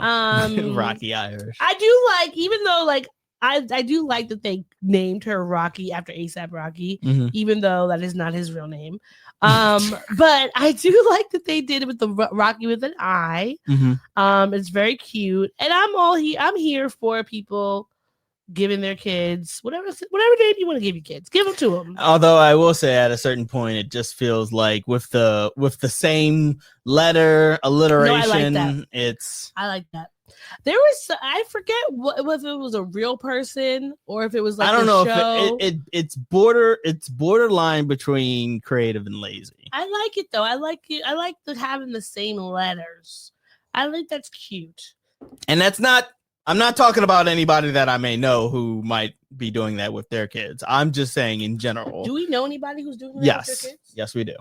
Rocky Irish. I do like, even though like I do like that they named her Rocky after ASAP Rocky, even though that is not his real name. But I do like that they did it with the Rocky with an I. It's very cute, and I'm here for people giving their kids whatever name you want to give your kids. Give them to them. Although I will say, at a certain point, it just feels like with the same letter alliteration, I like that. There was, I forget whether it was a real person or if it was like, I don't know show. If it's borderline between creative and lazy. I like it though. I like it. I like having the same letters. I think that's cute. And that's not. I'm not talking about anybody that I may know who might be doing that with their kids. I'm just saying in general. Do we know anybody who's doing that with their kids? Yes, we do.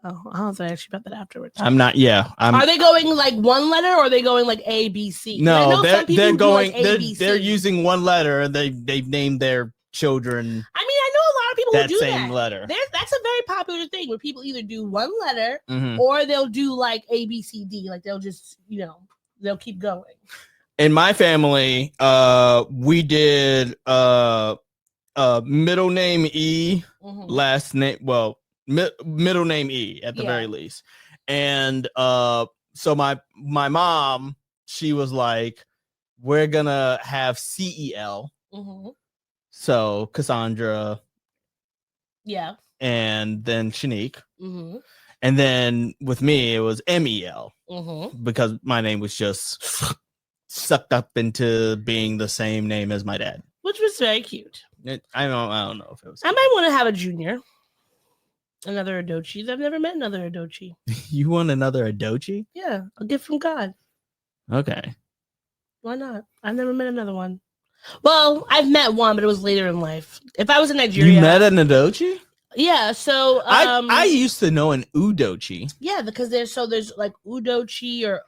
Oh, I don't think I actually about that afterwards. I'm not. Yeah. Are they going like one letter or are they going like A, B, C? No, they're going. They're using one letter and they've named their children. I mean, I know a lot of people who do same letter. That's a very popular thing where people either do one letter or they'll do like A, B, C, D. Like they'll just, they'll keep going. In my family, we did middle name E, last name, middle name E at the very least. And so my mom, she was like, we're gonna have CEL. So Cassandra. Yeah. And then Shanique. And then with me, it was MEL. Because my name was just sucked up into being the same name as my dad, which was very cute. I don't know if it was. I might want to have a junior, another Adochi. I've never met another Adochi. You want another Adochi? Yeah, a gift from God. Okay. Why not? I've never met another one. Well, I've met one, but it was later in life. If I was in Nigeria, you met an Adochi? Yeah. So I used to know an Udochi. Yeah, because there's like Udochi or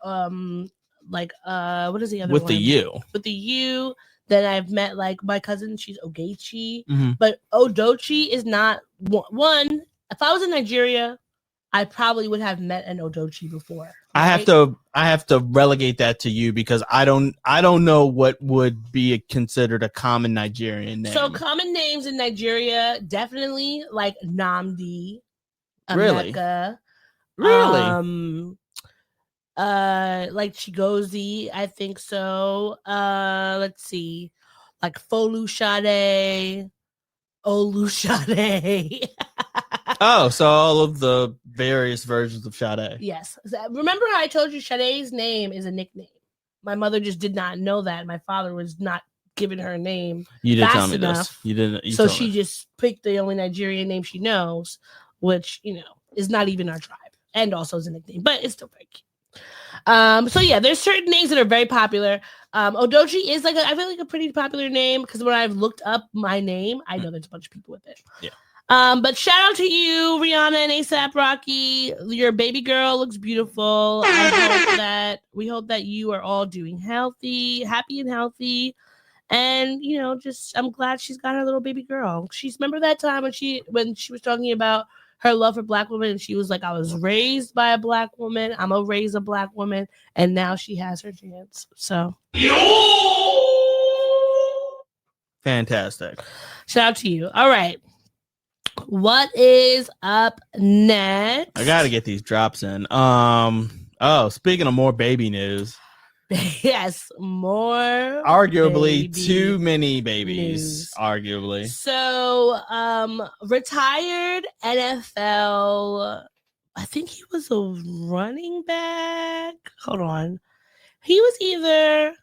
what is the other with one? The U? With the U. Then I've met like my cousin, she's Ogechi. But Odochi is not one. If I was in Nigeria, I probably would have met an Odochi before. Right? I have to relegate that to you because I don't know what would be considered a common Nigerian name. So common names in Nigeria, definitely like Namdi, Emeka. Really? Like Chigozie, I think so. Let's see, like Folushade, Olushade. Oh, so all of the various versions of Sade. Yes. Remember how I told you Sade's name is a nickname? My mother just did not know that. My father was not giving her a name. You didn't tell me enough. this. You didn't. So she just picked the only Nigerian name she knows, which is not even our tribe, and also is a nickname, but it's still very cute. So yeah, there's certain names that are very popular. Odochi is I feel like a pretty popular name because when I've looked up my name, I know there's a bunch of people with it. Yeah. But shout out to you, Rihanna and ASAP Rocky. Your baby girl looks beautiful. We hope that you are all doing happy and healthy. And I'm glad she's got her little baby girl. Remember that time when she was talking about her love for Black women, and she was like, I was raised by a Black woman. I'm gonna raise a Black woman, and now she has her chance. So fantastic. Shout out to you. All right. What is up next? I gotta get these drops in. Speaking of more baby news. Yes, more. Arguably too many babies. News. Arguably. So, retired NFL. I think he was a running back. Hold on. He was either.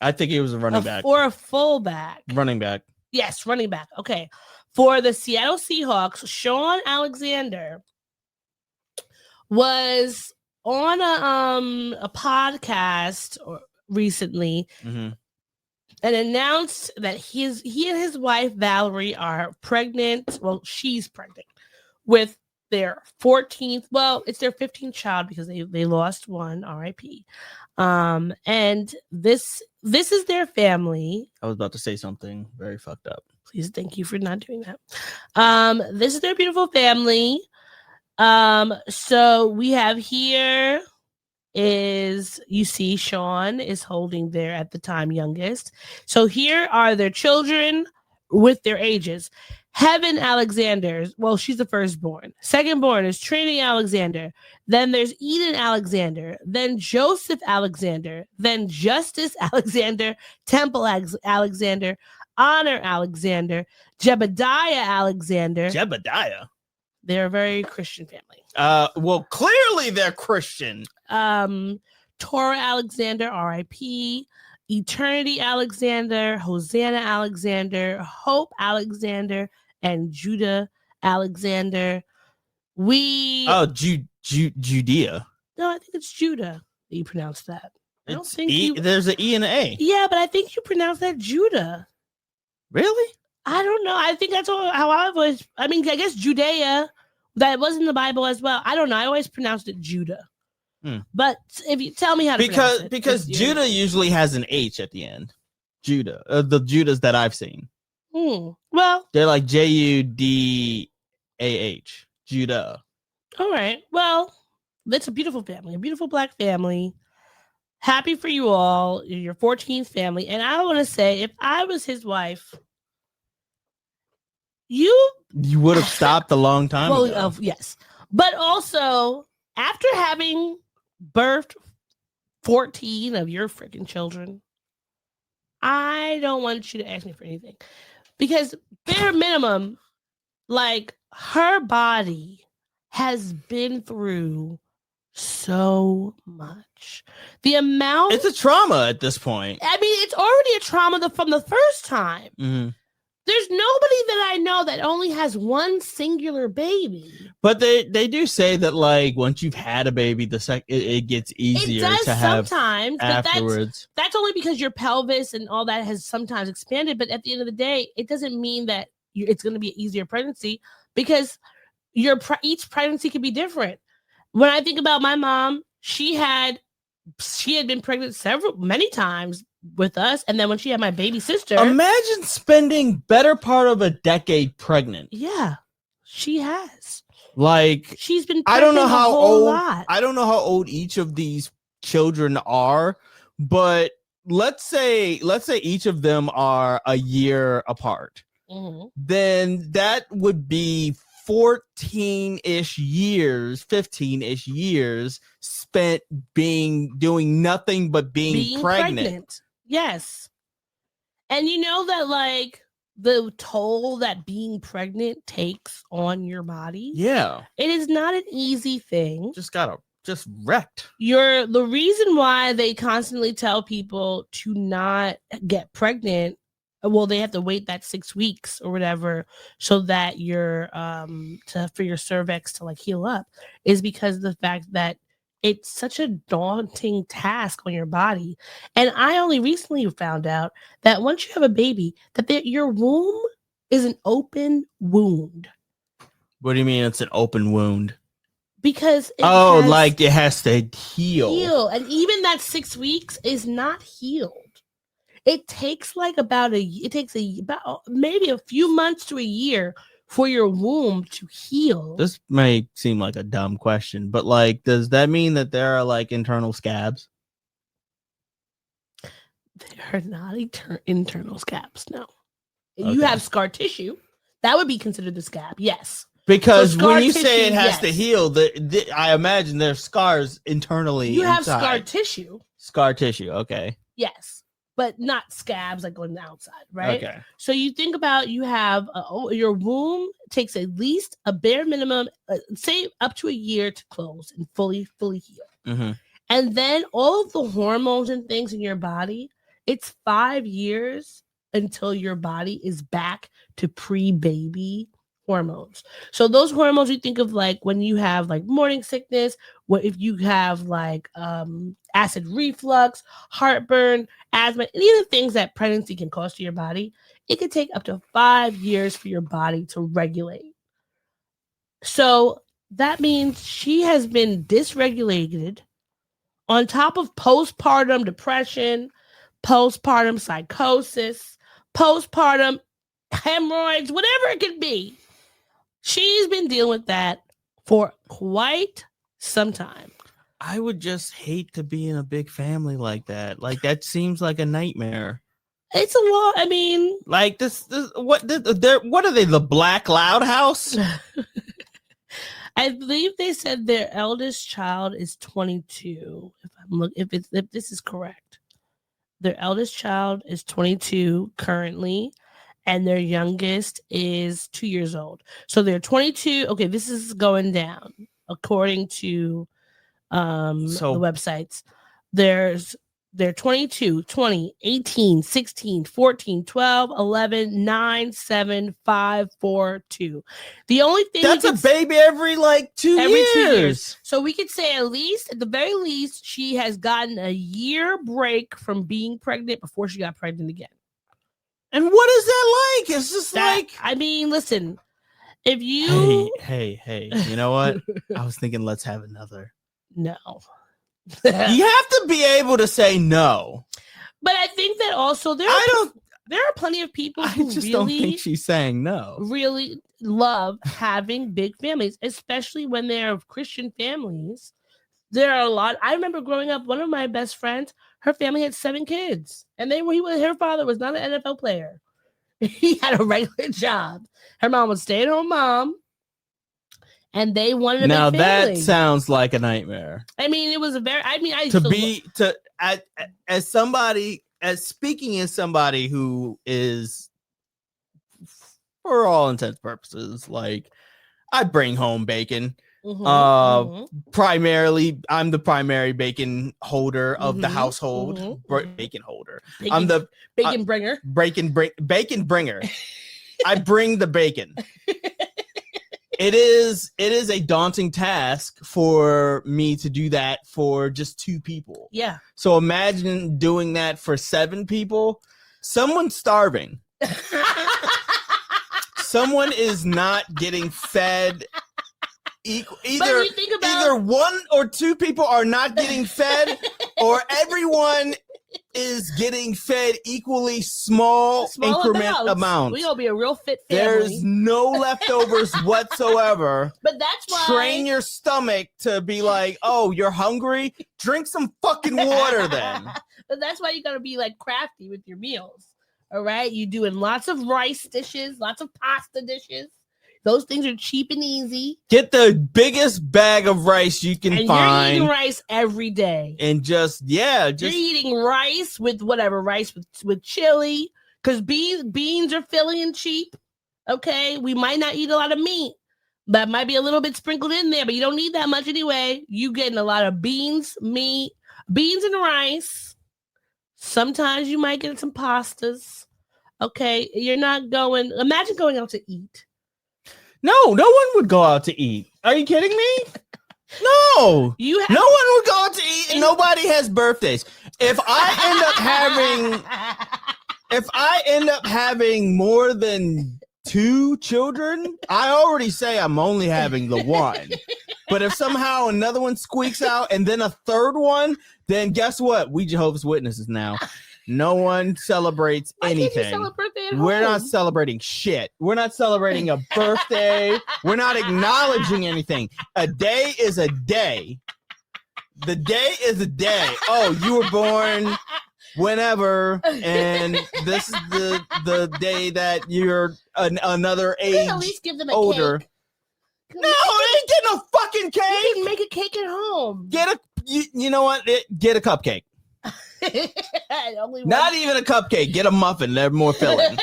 I think he was a running back or a fullback. Running back. Yes, running back. Okay. For the Seattle Seahawks, Shaun Alexander was on a podcast recently, and announced that he and his wife Valerie are pregnant. Well, she's pregnant with their 14th. Well, it's their 15th child because they lost one. R.I.P. And this is their family. I was about to say something very fucked up. Please, thank you for not doing that. This is their beautiful family. So we have here is, you see Shaun is holding their at the time youngest. So here are their children with their ages. Heaven Alexander, well, she's the firstborn. Secondborn is Trinity Alexander. Then there's Eden Alexander. Then Joseph Alexander. Then Justice Alexander. Temple Alexander. Honor Alexander. Jebediah Alexander. Jebediah. They're a very Christian family. Well, clearly they're Christian. Torah Alexander, R.I.P. Eternity Alexander, Hosanna Alexander, Hope Alexander, and Judah Alexander. Judea. No, I think it's Judah that you pronounce that. I don't think there's an E and an A. Yeah, but I think you pronounce that Judah. Really? I don't know. I think that's how I was. I mean, I guess Judea, that was in the Bible as well. I don't know. I always pronounced it Judah. But if you tell me how to pronounce it. Because Judah usually has an H at the end. Judah. The Judahs that I've seen. Well, they're like Judah. Judah. All right. Well, that's a beautiful family, a beautiful Black family. Happy for you all. You're your 14th family. And I want to say, if I was his wife, you would have stopped a long time ago. Yes. But also, after having birthed 14 of your freaking children, I don't want you to ask me for anything. Because bare minimum, like, her body has been through so much. The amount... It's a trauma at this point. I mean, it's already a trauma from the first time. Mm-hmm. There's nobody that I know that only has one singular baby. But they do say that, like, once you've had a baby, it gets easier to have sometimes, afterwards. But that's only because your pelvis and all that has sometimes expanded. But at the end of the day, it doesn't mean that it's going to be an easier pregnancy, because each pregnancy can be different. When I think about my mom, she had been pregnant many times with us, and then when she had my baby sister, imagine spending better part of a decade pregnant. Yeah, she has. Like, she's been. I don't know how old. Lot. I don't know how old each of these children are, but let's say each of them are a year apart. Mm-hmm. Then that would be 14-ish years, 15-ish years spent doing nothing but being pregnant. Yes. And you know that, like, the toll that being pregnant takes on your body. Yeah. It is not an easy thing. Just wrecked. The reason why they constantly tell people to not get pregnant, well, they have to wait that 6 weeks or whatever, so that for your cervix to, like, heal up, is because of the fact that it's such a daunting task on your body. And I only recently found out that once you have a baby, that your womb is an open wound. What do you mean it's an open wound? Because like it has to heal. And even that 6 weeks is not healed. It takes about maybe a few months to a year for your womb to heal. This may seem like a dumb question, but, like, does that mean that there are, like, internal scabs? There are not internal scabs, no. Okay. You have scar tissue. That would be considered the scab, yes. Because when you say it has to heal, I imagine there's scars internally. You have scar tissue. Scar tissue, okay. Yes. But not scabs like on the outside, right? Okay. So you think about, you have your womb takes at least a bare minimum, say up to a year to close and fully heal. Mm-hmm. And then all of the hormones and things in your body, it's 5 years until your body is back to pre-baby hormones. So those hormones, you think of like when you have like morning sickness, what if you have like acid reflux, heartburn, asthma, any of the things that pregnancy can cause to your body, it could take up to 5 years for your body to regulate. So that means she has been dysregulated on top of postpartum depression, postpartum psychosis, postpartum hemorrhoids, whatever it could be. She's been dealing with that for quite some time. I would just hate to be in a big family like that. Like that seems like a nightmare. It's a lot. I mean, like what are they? The Black Loud House? I believe they said their eldest child is 22. If this is correct, their eldest child is 22 currently, and their youngest is 2 years old. So they're 22. Okay, this is going down according to the websites. They're 22, 20, 18, 16, 14, 12, 11, 9, 7, 5, 4, 2. The only thing that's a baby every like 2 years. So we could say at the very least, she has gotten a year break from being pregnant before she got pregnant again. And what is that like? It's just I mean, listen, if you Hey, you know what? I was thinking let's have another. No. You have to be able to say no. But I think that also there are plenty of people who don't think she's saying no. Really love having big families, especially when they're Christian families. There are a lot. I remember growing up, one of my best friends, her family had 7 kids, and her father was not an NFL player. He had a regular job. Her mom was stay-at-home mom. And they wanted a now big family. That sounds like a nightmare. I mean, it was as speaking as somebody who is, for all intents and purposes, like I bring home bacon. Primarily, I'm the primary bacon holder of the household. Bacon holder. I'm the bacon bringer. Bacon bringer. I bring the bacon. It is a daunting task for me to do that for just 2 people. Yeah. So imagine doing that for 7 people. Someone's starving. Someone is not getting fed. Either 1 or 2 people are not getting fed, or everyone is getting fed equally small increment amounts. We're gonna be a real fit family. There's no leftovers whatsoever. But that's why train your stomach to be like, oh, you're hungry? Drink some fucking water then. But that's why you gotta be like crafty with your meals. All right, you doing lots of rice dishes, lots of pasta dishes. Those things are cheap and easy. Get the biggest bag of rice you can find. You're eating rice every day. And you're eating rice with rice with chili, because beans are filling and cheap. Okay, we might not eat a lot of meat, but might be a little bit sprinkled in there, but you don't need that much anyway. You getting a lot of beans, meat, beans and rice. Sometimes you might get some pastas. Okay, you're not imagine going out to eat. No one would go out to eat. Are you kidding me? No. No one would go out to eat, and nobody has birthdays. If I end up having more than 2 children, I already say I'm only having the 1. But if somehow another one squeaks out and then a 3rd one, then guess what? We Jehovah's Witnesses now. No one celebrates anything. We're not celebrating shit. We're not celebrating a birthday. We're not acknowledging anything. A day is a day. The day is a day. Oh, you were born whenever, and this is the day that you're another age at least give them a older. Cake. No, they ain't getting no fucking cake. You can make a cake at home. You know what? Get a cupcake. Not even a cupcake. Get a muffin. They're more filling.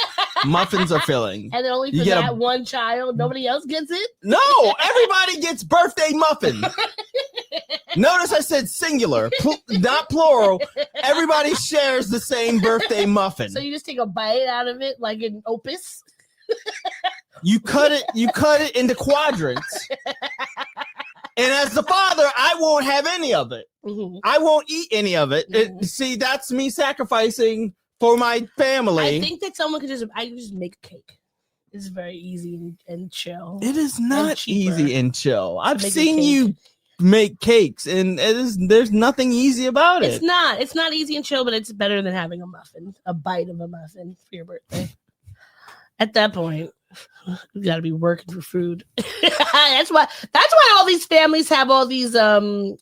Muffins are filling. And then only for that one child, nobody else gets it? No, everybody gets birthday muffin. Notice I said singular, not plural. Everybody shares the same birthday muffin. So you just take a bite out of it like an opus? You cut it into quadrants. And as the father, I won't have any of it. Mm-hmm. I won't eat any of it. Mhm. See, that's me sacrificing for my family. I think that someone could just make a cake. It's very easy and chill. It is not cheaper easy and chill. I've make a seen cake. you make cakes, and there's nothing easy about it. It's not easy and chill, but it's better than having a bite of a muffin for your birthday. At that point, you got to be working for food. That's why all these families have all these Instagram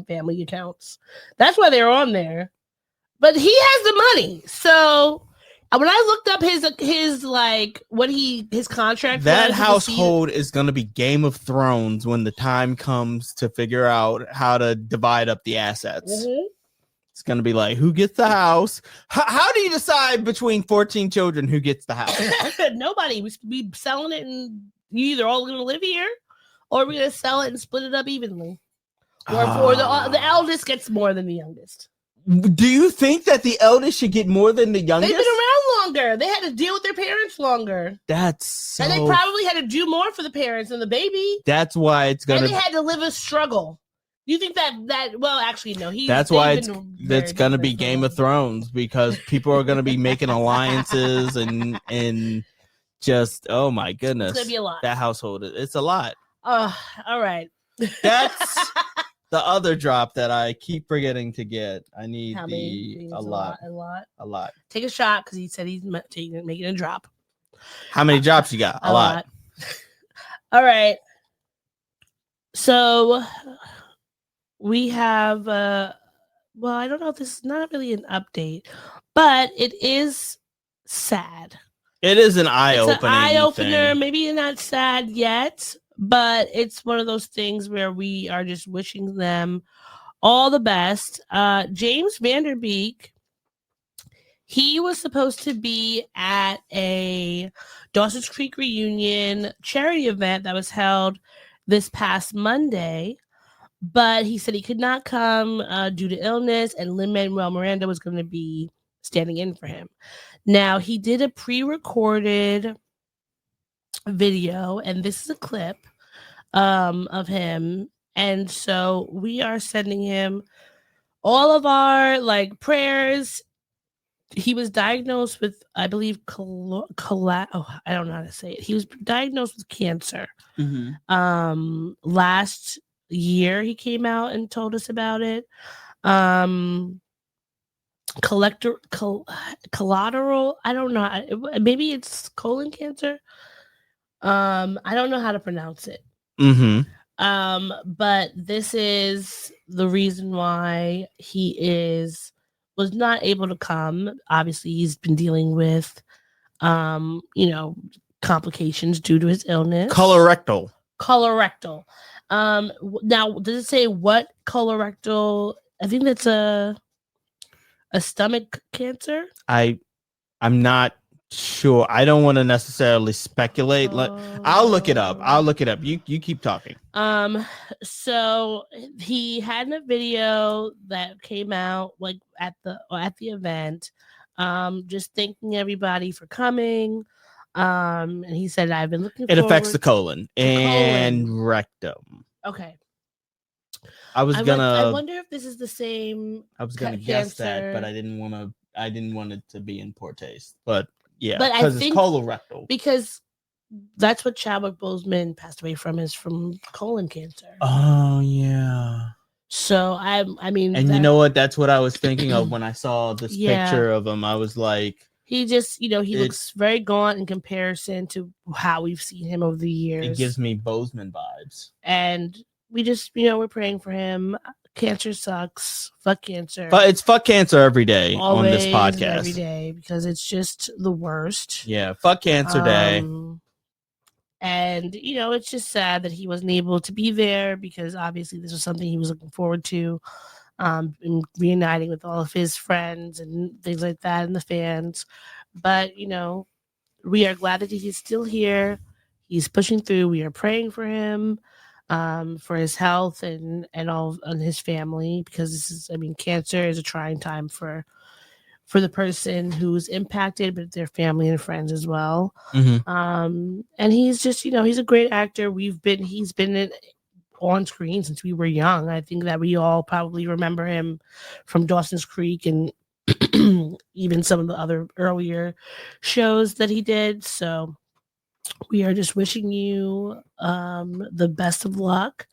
family accounts. That's why they're on there. But he has the money, so when I looked up his contract, that household is going to be Game of Thrones when the time comes to figure out how to divide up the assets. Mm-hmm. It's going to be like, who gets the house? How do you decide between 14 children who gets the house? Nobody. We selling it, and you either all going to live here, or we're going to sell it and split it up evenly, or the eldest gets more than the youngest. Do you think that the eldest should get more than the youngest? They've been around longer. They had to deal with their parents longer. And they probably had to do more for the parents than the baby. That's why it's gonna. And they had to live a struggle. Do you think that? Well, actually, no. That's why it's gonna be Game of Thrones, because people are gonna be making alliances and just, oh my goodness, it's gonna be a lot. That household, it's a lot. All right. That's the other drop that I keep forgetting to get. I need a lot. Take a shot, because he said he's making a drop. How many drops you got? A lot. All right. So we have I don't know if this is not really an update, but it is sad. It is an eye-opener. It's an eye-opener. Maybe not sad yet, but it's one of those things where we are just wishing them all the best. James Van Der Beek, he was supposed to be at a Dawson's Creek reunion charity event that was held this past Monday, but he said he could not come due to illness, and Lin-Manuel Miranda was going to be standing in for him. Now, he did a pre-recorded video, and this is a clip of him, and so we are sending him all of our prayers. He was diagnosed with, I believe, I don't know how to say it. He was diagnosed with cancer. Mm-hmm. Last year he came out and told us about it. Collateral, I don't know, maybe it's colon cancer. I don't know how to pronounce it. Mm-hmm. But this is the reason why he was not able to come. Obviously, he's been dealing with complications due to his illness. Colorectal. Now, does it say what colorectal? I think that's a stomach cancer. I'm not sure. I don't want to necessarily speculate. I'll look it up. You keep talking. So he had a video that came out at the event, just thanking everybody for coming. And he said, I've been looking forward. It affects the colon and rectum. Okay. I wonder if this is the same. I was gonna guess that, but I didn't want it to be in poor taste. But yeah, but because it's colorectal. Because that's what Chadwick Boseman passed away from, is from colon cancer. Oh yeah. So I mean, and you know what? That's what I was thinking of when I saw this picture of him. I was like, he just, he looks very gaunt in comparison to how we've seen him over the years. It gives me Boseman vibes. And we just, we're praying for him. Cancer sucks. Fuck cancer. But it's fuck cancer every day. Always, on this podcast. Every day, because it's just the worst. Yeah, fuck cancer day. And, it's just sad that he wasn't able to be there, because obviously this was something he was looking forward to, and reuniting with all of his friends and things like that, and the fans. But, we are glad that he's still here. He's pushing through. We are praying for him, for his health and all, and his family, because cancer is a trying time for for the person who's impacted, but their family and friends as well. And he's just, he's a great actor. He's been on screen since we were young. I think that we all probably remember him from Dawson's Creek and even some of the other earlier shows that he did. So we are just wishing you the best of luck,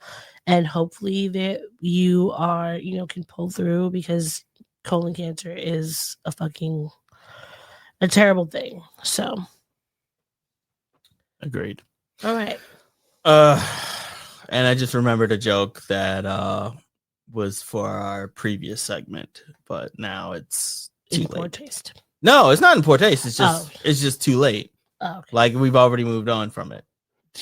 and hopefully that you are, can pull through, because colon cancer is a terrible thing. So Agreed. all right. And I just remembered a joke that was for our previous segment, but now it's too In poor late. taste. No, it's not in poor taste. It's just too late. Oh, okay. Like, we've already moved on from it.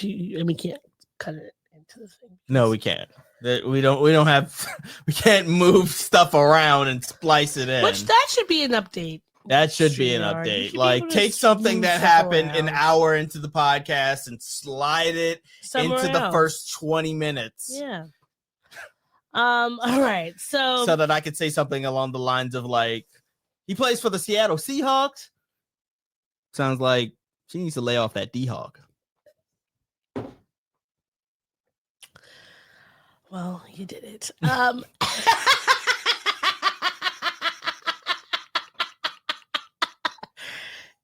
We can't cut it into the thing. No, we can't. We don't have. We can't move stuff around and splice it in. Which that should be an update. That should be an update. Like, take something that happened an hour into the podcast and slide it somewhere into the else. first 20 minutes. Yeah. All right. So that I could say something along the lines of, like, he plays for the Seattle Seahawks. Sounds like she needs to lay off that D-Hawk. Well, you did it.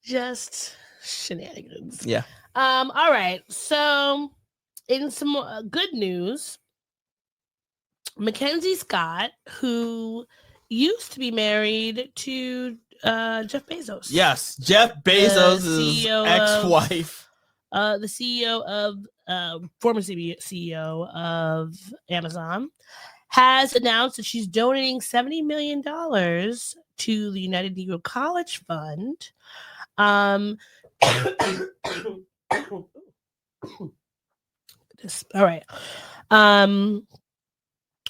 Just shenanigans. Yeah. All right. So, in some more good news, Mackenzie Scott, who used to be married to Jeff Bezos. Yes, Jeff Bezos' ex-wife. The CEO of former CEO of Amazon, has announced that she's donating $70 million to the United Negro College Fund. All right.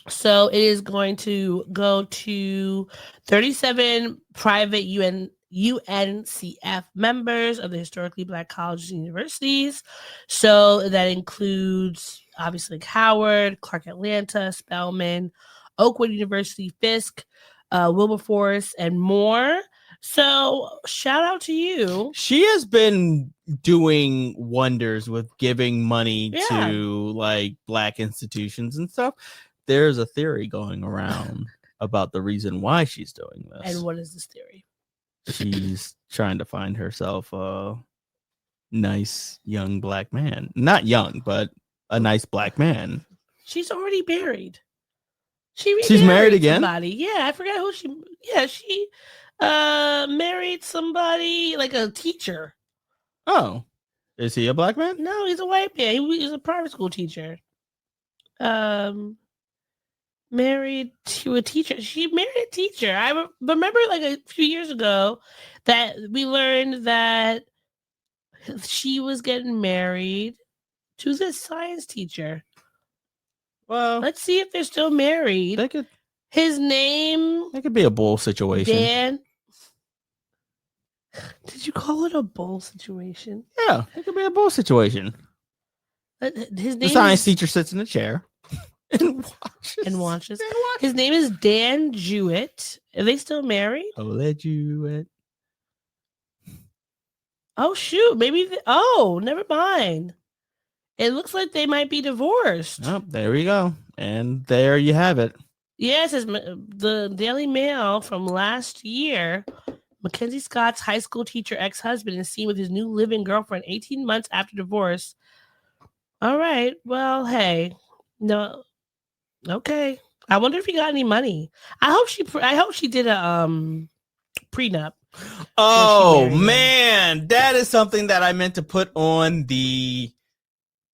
So it is going to go to 37 private UNCF members of the historically Black colleges and universities. So that includes obviously Howard, Clark Atlanta, Spelman, Oakwood University, Fisk, Wilberforce, and more. So shout out to you. She has been doing wonders with giving money to, like, Black institutions and stuff. There's a theory going around about the reason why she's doing this. And what is this theory? She's trying to find herself a nice young Black man. Not young, but a nice Black man. She's already married. She's married again? Somebody. Yeah, I forgot who she. Yeah, she married somebody, like a teacher. Oh, is he a Black man? No, he's a white man. He's a private school teacher. Married to a teacher. She married a teacher. I remember, like, a few years ago that we learned that she was getting married to this science teacher. Well, let's see if they're still married. His name. That could be a bull situation. Dan. Did you call it a bull situation? Yeah, it could be a bull situation. His name. The science teacher sits in a chair and watches. His name is Dan Jewett. Are they still married? Oh, that Jewett. Oh shoot! Maybe. Never mind. It looks like they might be divorced. Oh, there we go. And there you have it. Yeah, it says the Daily Mail from last year. Mackenzie Scott's high school teacher ex-husband is seen with his new living girlfriend 18 months after divorce. All right. Well, hey. No. Okay. I wonder if he got any money. I hope she did a prenup. Oh man, that is something that I meant to put on the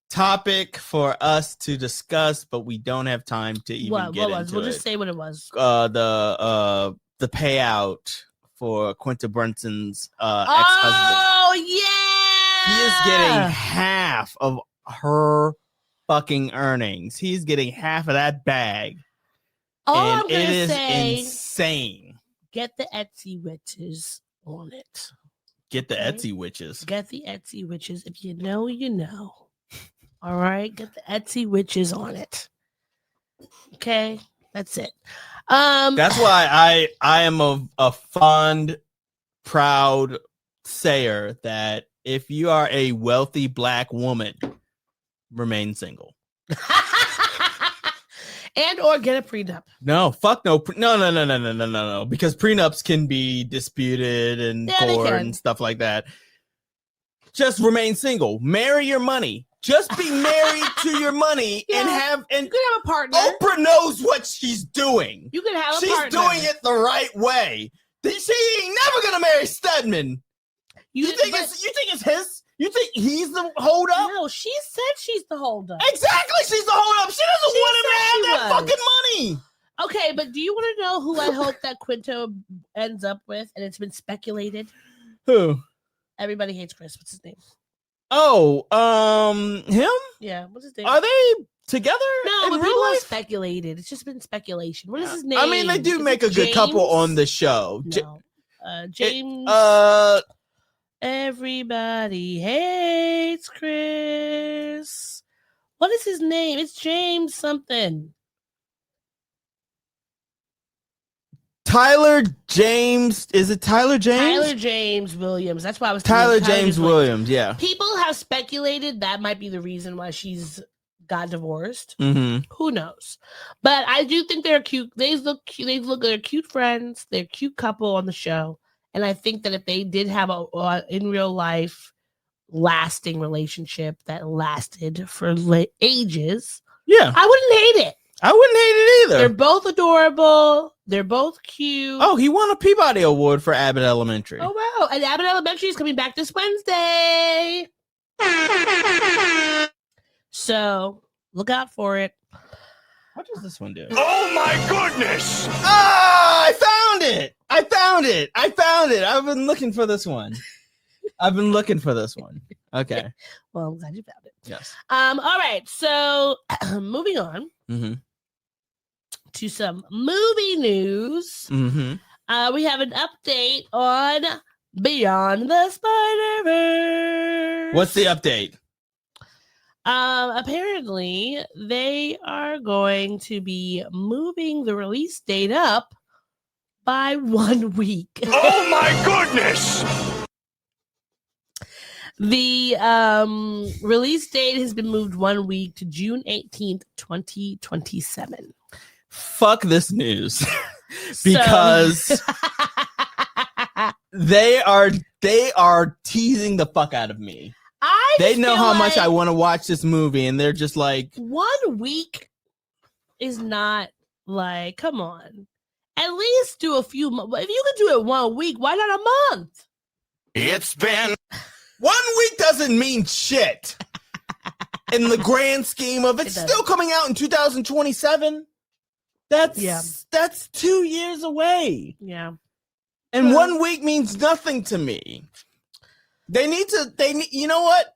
topic for us to discuss, but we don't have time to even get into it. We'll just say what it was. The payout for Quinta Brunson's ex-husband. Oh yeah, he is getting half of her fucking earnings. He's getting half of that bag. I'm gonna say, insane. Get the Etsy witches on it. Get the Etsy witches. Get the Etsy witches. If you know, you know. All right, get the Etsy witches on it. Okay, That's it. That's why I am a fond, proud sayer that if you are a wealthy black woman, remain single. And or get a prenup. No, fuck no. No. Because prenups can be disputed and court and stuff like that. Just remain single. Marry your money. Just be married to your money Yeah. and You can have a partner. Oprah knows what she's doing. You can have a She's partner. doing it the right way. She ain't never gonna marry Stedman. You think it's his? You think he's the hold up? No, she said she's the hold up. Exactly, she's the hold up. She doesn't She want him to said have she that was. fucking money. Okay, but do you want to know who I hope that Quinto ends up with? And it's been speculated. Who? Everybody hates Chris. What's his name? Oh, him? Yeah, what's his name? Are they together? No, in but real people have life? speculated. It's just been speculation. What is his name? I mean, they do Is make it a good couple James? on the show. No. James. Everybody hates Chris. What is his name? It's James something. Tyler James. Is it Tyler James? Tyler James Williams. That's why I was Tyler thinking James Williams. Yeah. People have speculated that might be the reason why she's got divorced. Mm-hmm. Who knows? But I do think they're cute. They look cute. They're cute friends. They're a cute couple on the show. And I think that if they did have a in real life lasting relationship that lasted for ages, Yeah. I wouldn't hate it. I wouldn't hate it either. They're both adorable. They're both cute. Oh, he won a Peabody Award for Abbott Elementary. Oh, wow. And Abbott Elementary is coming back this Wednesday. So look out for it. What does this one do? Oh my goodness! Ah, I found it. I've been looking for this one. Okay. Well, I'm glad you found it. Yes. All right. So moving on Mm-hmm. to some movie news. Mm-hmm. We have an update on Beyond the Spider-Verse. What's the update? Apparently, they are going to be moving the release date up by 1 week. Oh my goodness! The release date has been moved 1 week to June 18th, 2027. Fuck this news. Because they are teasing the fuck out of me. They know how much I want to watch this movie, and they're just like 1 week is not like, come on. At least do a few months. If you could do it 1 week, why not a month? It's been 1 week doesn't mean shit. In the grand scheme of it's It doesn't. still coming out in 2027. That's 2 years away. Yeah. And Well- 1 week means nothing to me. They need, you know what?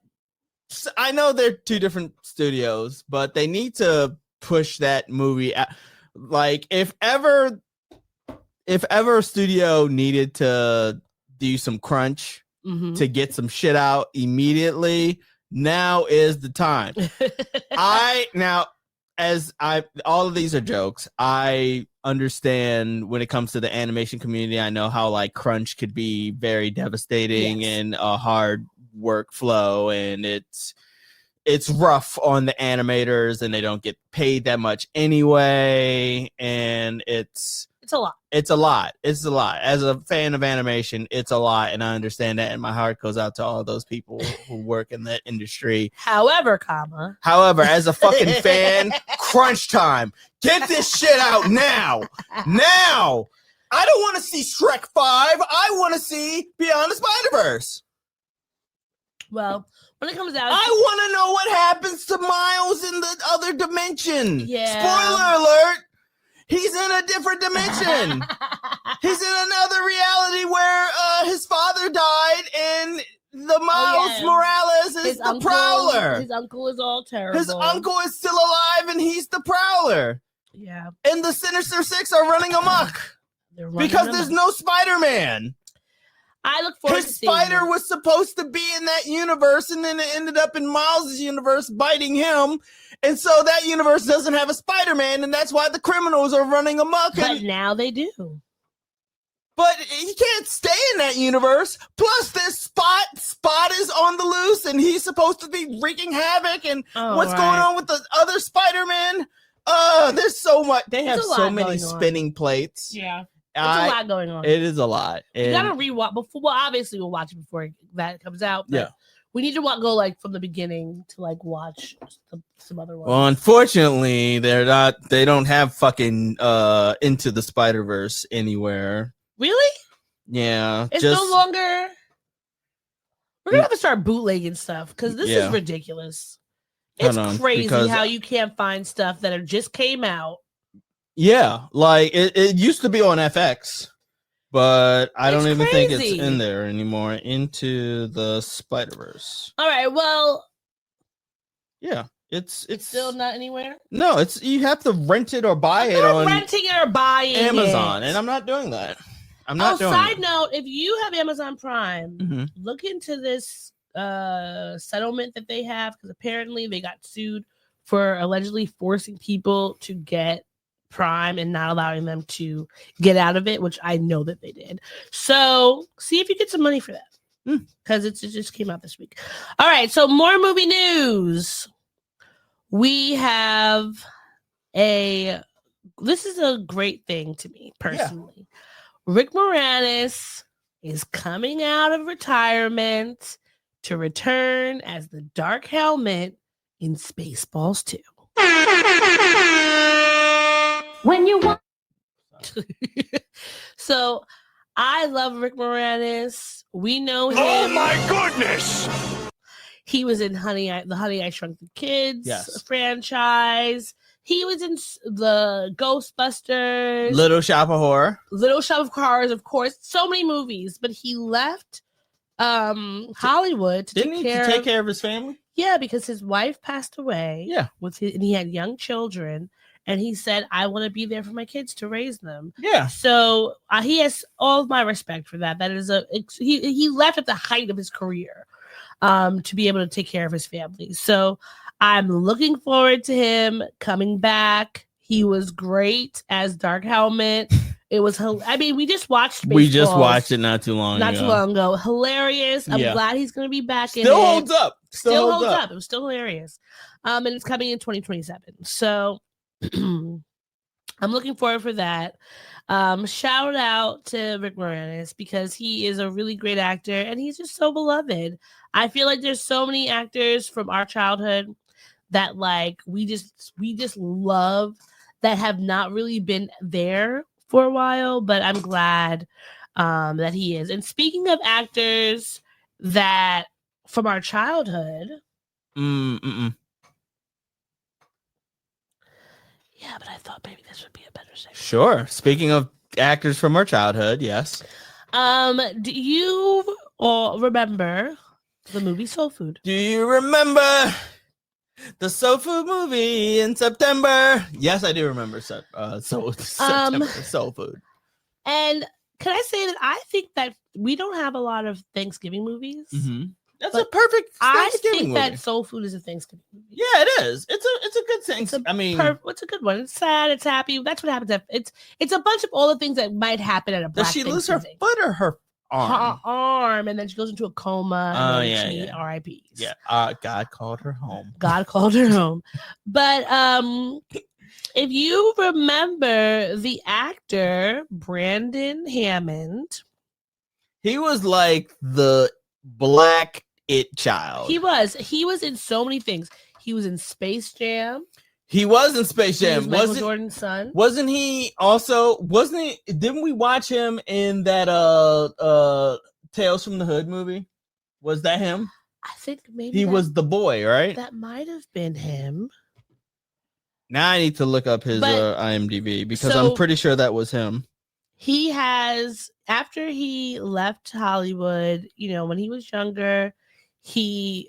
I know they're two different studios, but they need to push that movie out. Like, if ever a studio needed to do some crunch Mhm. to get some shit out immediately, now is the time. All of these are jokes. I understand when it comes to the animation community. I know how like crunch could be very devastating Yes. and a hard workflow, and it's rough on the animators, and they don't get paid that much anyway, and it's a lot. It's a lot. As a fan of animation, it's a lot, and I understand that, and my heart goes out to all those people who work in that industry. However, as a fucking fan, crunch time. Get this shit out now. Now. I don't want to see Shrek 5. I want to see Beyond the Spider-Verse. Well, when it comes out, I want to know what happens to Miles in the other dimension. Yeah. Spoiler alert. He's in a different dimension. He's in another reality where his father died, and the Miles Morales is the Prowler. His uncle is all terrible. His uncle is still alive, and he's the Prowler. Yeah. And the Sinister Six are running amok because there's no Spider-Man. I look forward to His seeing spider it. was supposed to be in that universe, and then it ended up in Miles' universe biting him. And so that universe doesn't have a Spider-Man, and that's why the criminals are running amok. But now they do. But he can't stay in that universe. Plus, this Spot is on the loose, and he's supposed to be wreaking havoc. And what's going on with the other Spider-Man? There's so much. They have so many spinning plates. Yeah. There's a lot going on. It is a lot. You gotta rewatch before. Well, obviously we'll watch it before that comes out. But we need to go like from the beginning to like watch some other ones. Well, unfortunately, they're not. They don't have fucking Into the Spider-Verse anywhere. Really? Yeah. It's no longer. We're gonna have to start bootlegging stuff because this is ridiculous. It's crazy how you can't find stuff that just came out. Yeah, like it used to be on FX, but I don't even think it's in there anymore. Into the Spider-Verse. All right, well, yeah, it's still not anywhere. No, you have to rent it or buy it on renting it or buying Amazon, and I'm not doing that. I'm not doing side note, if you have Amazon Prime, look into this settlement that they have because apparently they got sued for allegedly forcing people to get Prime and not allowing them to get out of it, which I know that they did. So see if you get some money for that because it just came out this week. All right, so more movie news. We have this is a great thing to me personally. Yeah. Rick Moranis is coming out of retirement to return as the Dark Helmet in Spaceballs 2. When you want. So I love Rick Moranis. We know him. Oh my goodness! He was in the Honey I Shrunk the Kids franchise. He was in the Ghostbusters. Little Shop of Horrors, of course. So many movies. But he left Hollywood to take care of his family? Yeah, because his wife passed away. Yeah. And he had young children. And he said, I want to be there for my kids to raise them. Yeah. So he has all of my respect for that. That is he left at the height of his career to be able to take care of his family. So I'm looking forward to him coming back. He was great as Dark Helmet. It was, we just watched Spaceballs. We just watched it not too long ago. Hilarious. I'm glad he's going to be back in it. Still holds up. Still holds up. It was still hilarious. And it's coming in 2027. So I'm looking forward for that. Shout out to Rick Moranis because he is a really great actor and he's just so beloved. I feel like there's so many actors from our childhood that like we just love that have not really been there for a while, but I'm glad that he is. And speaking of actors that from our childhood, yeah, but I thought maybe this would be a better segment. Sure. Speaking of actors from our childhood, yes. Do you all remember the movie Soul Food? Do you remember the Soul Food movie in September? Yes, I do remember September Soul Food. And can I say that I think that we don't have a lot of Thanksgiving movies. Mm-hmm. That's a perfect Thanksgiving movie. That Soul Food is a Thanksgiving movie. Yeah, it is. It's a good thing. It's a good one. It's sad. It's happy. That's what happens. It's a bunch of all the things that might happen at a Black Thanksgiving. Does she lose her foot or her arm? Her arm, and then she goes into a coma. Oh, and she RIPs. Yeah. God called her home. But if you remember the actor Brandon Hammond, he was like the Black It child. He was in so many things. He was in Space Jam. He was in Space Jam. Michael Jordan's son. Wasn't he? Didn't we watch him in that Tales from the Hood movie? Was that him? I think maybe he was the boy, right? That might have been him. Now I need to look up his IMDb because I'm pretty sure that was him. He has, after he left Hollywood, when he was younger,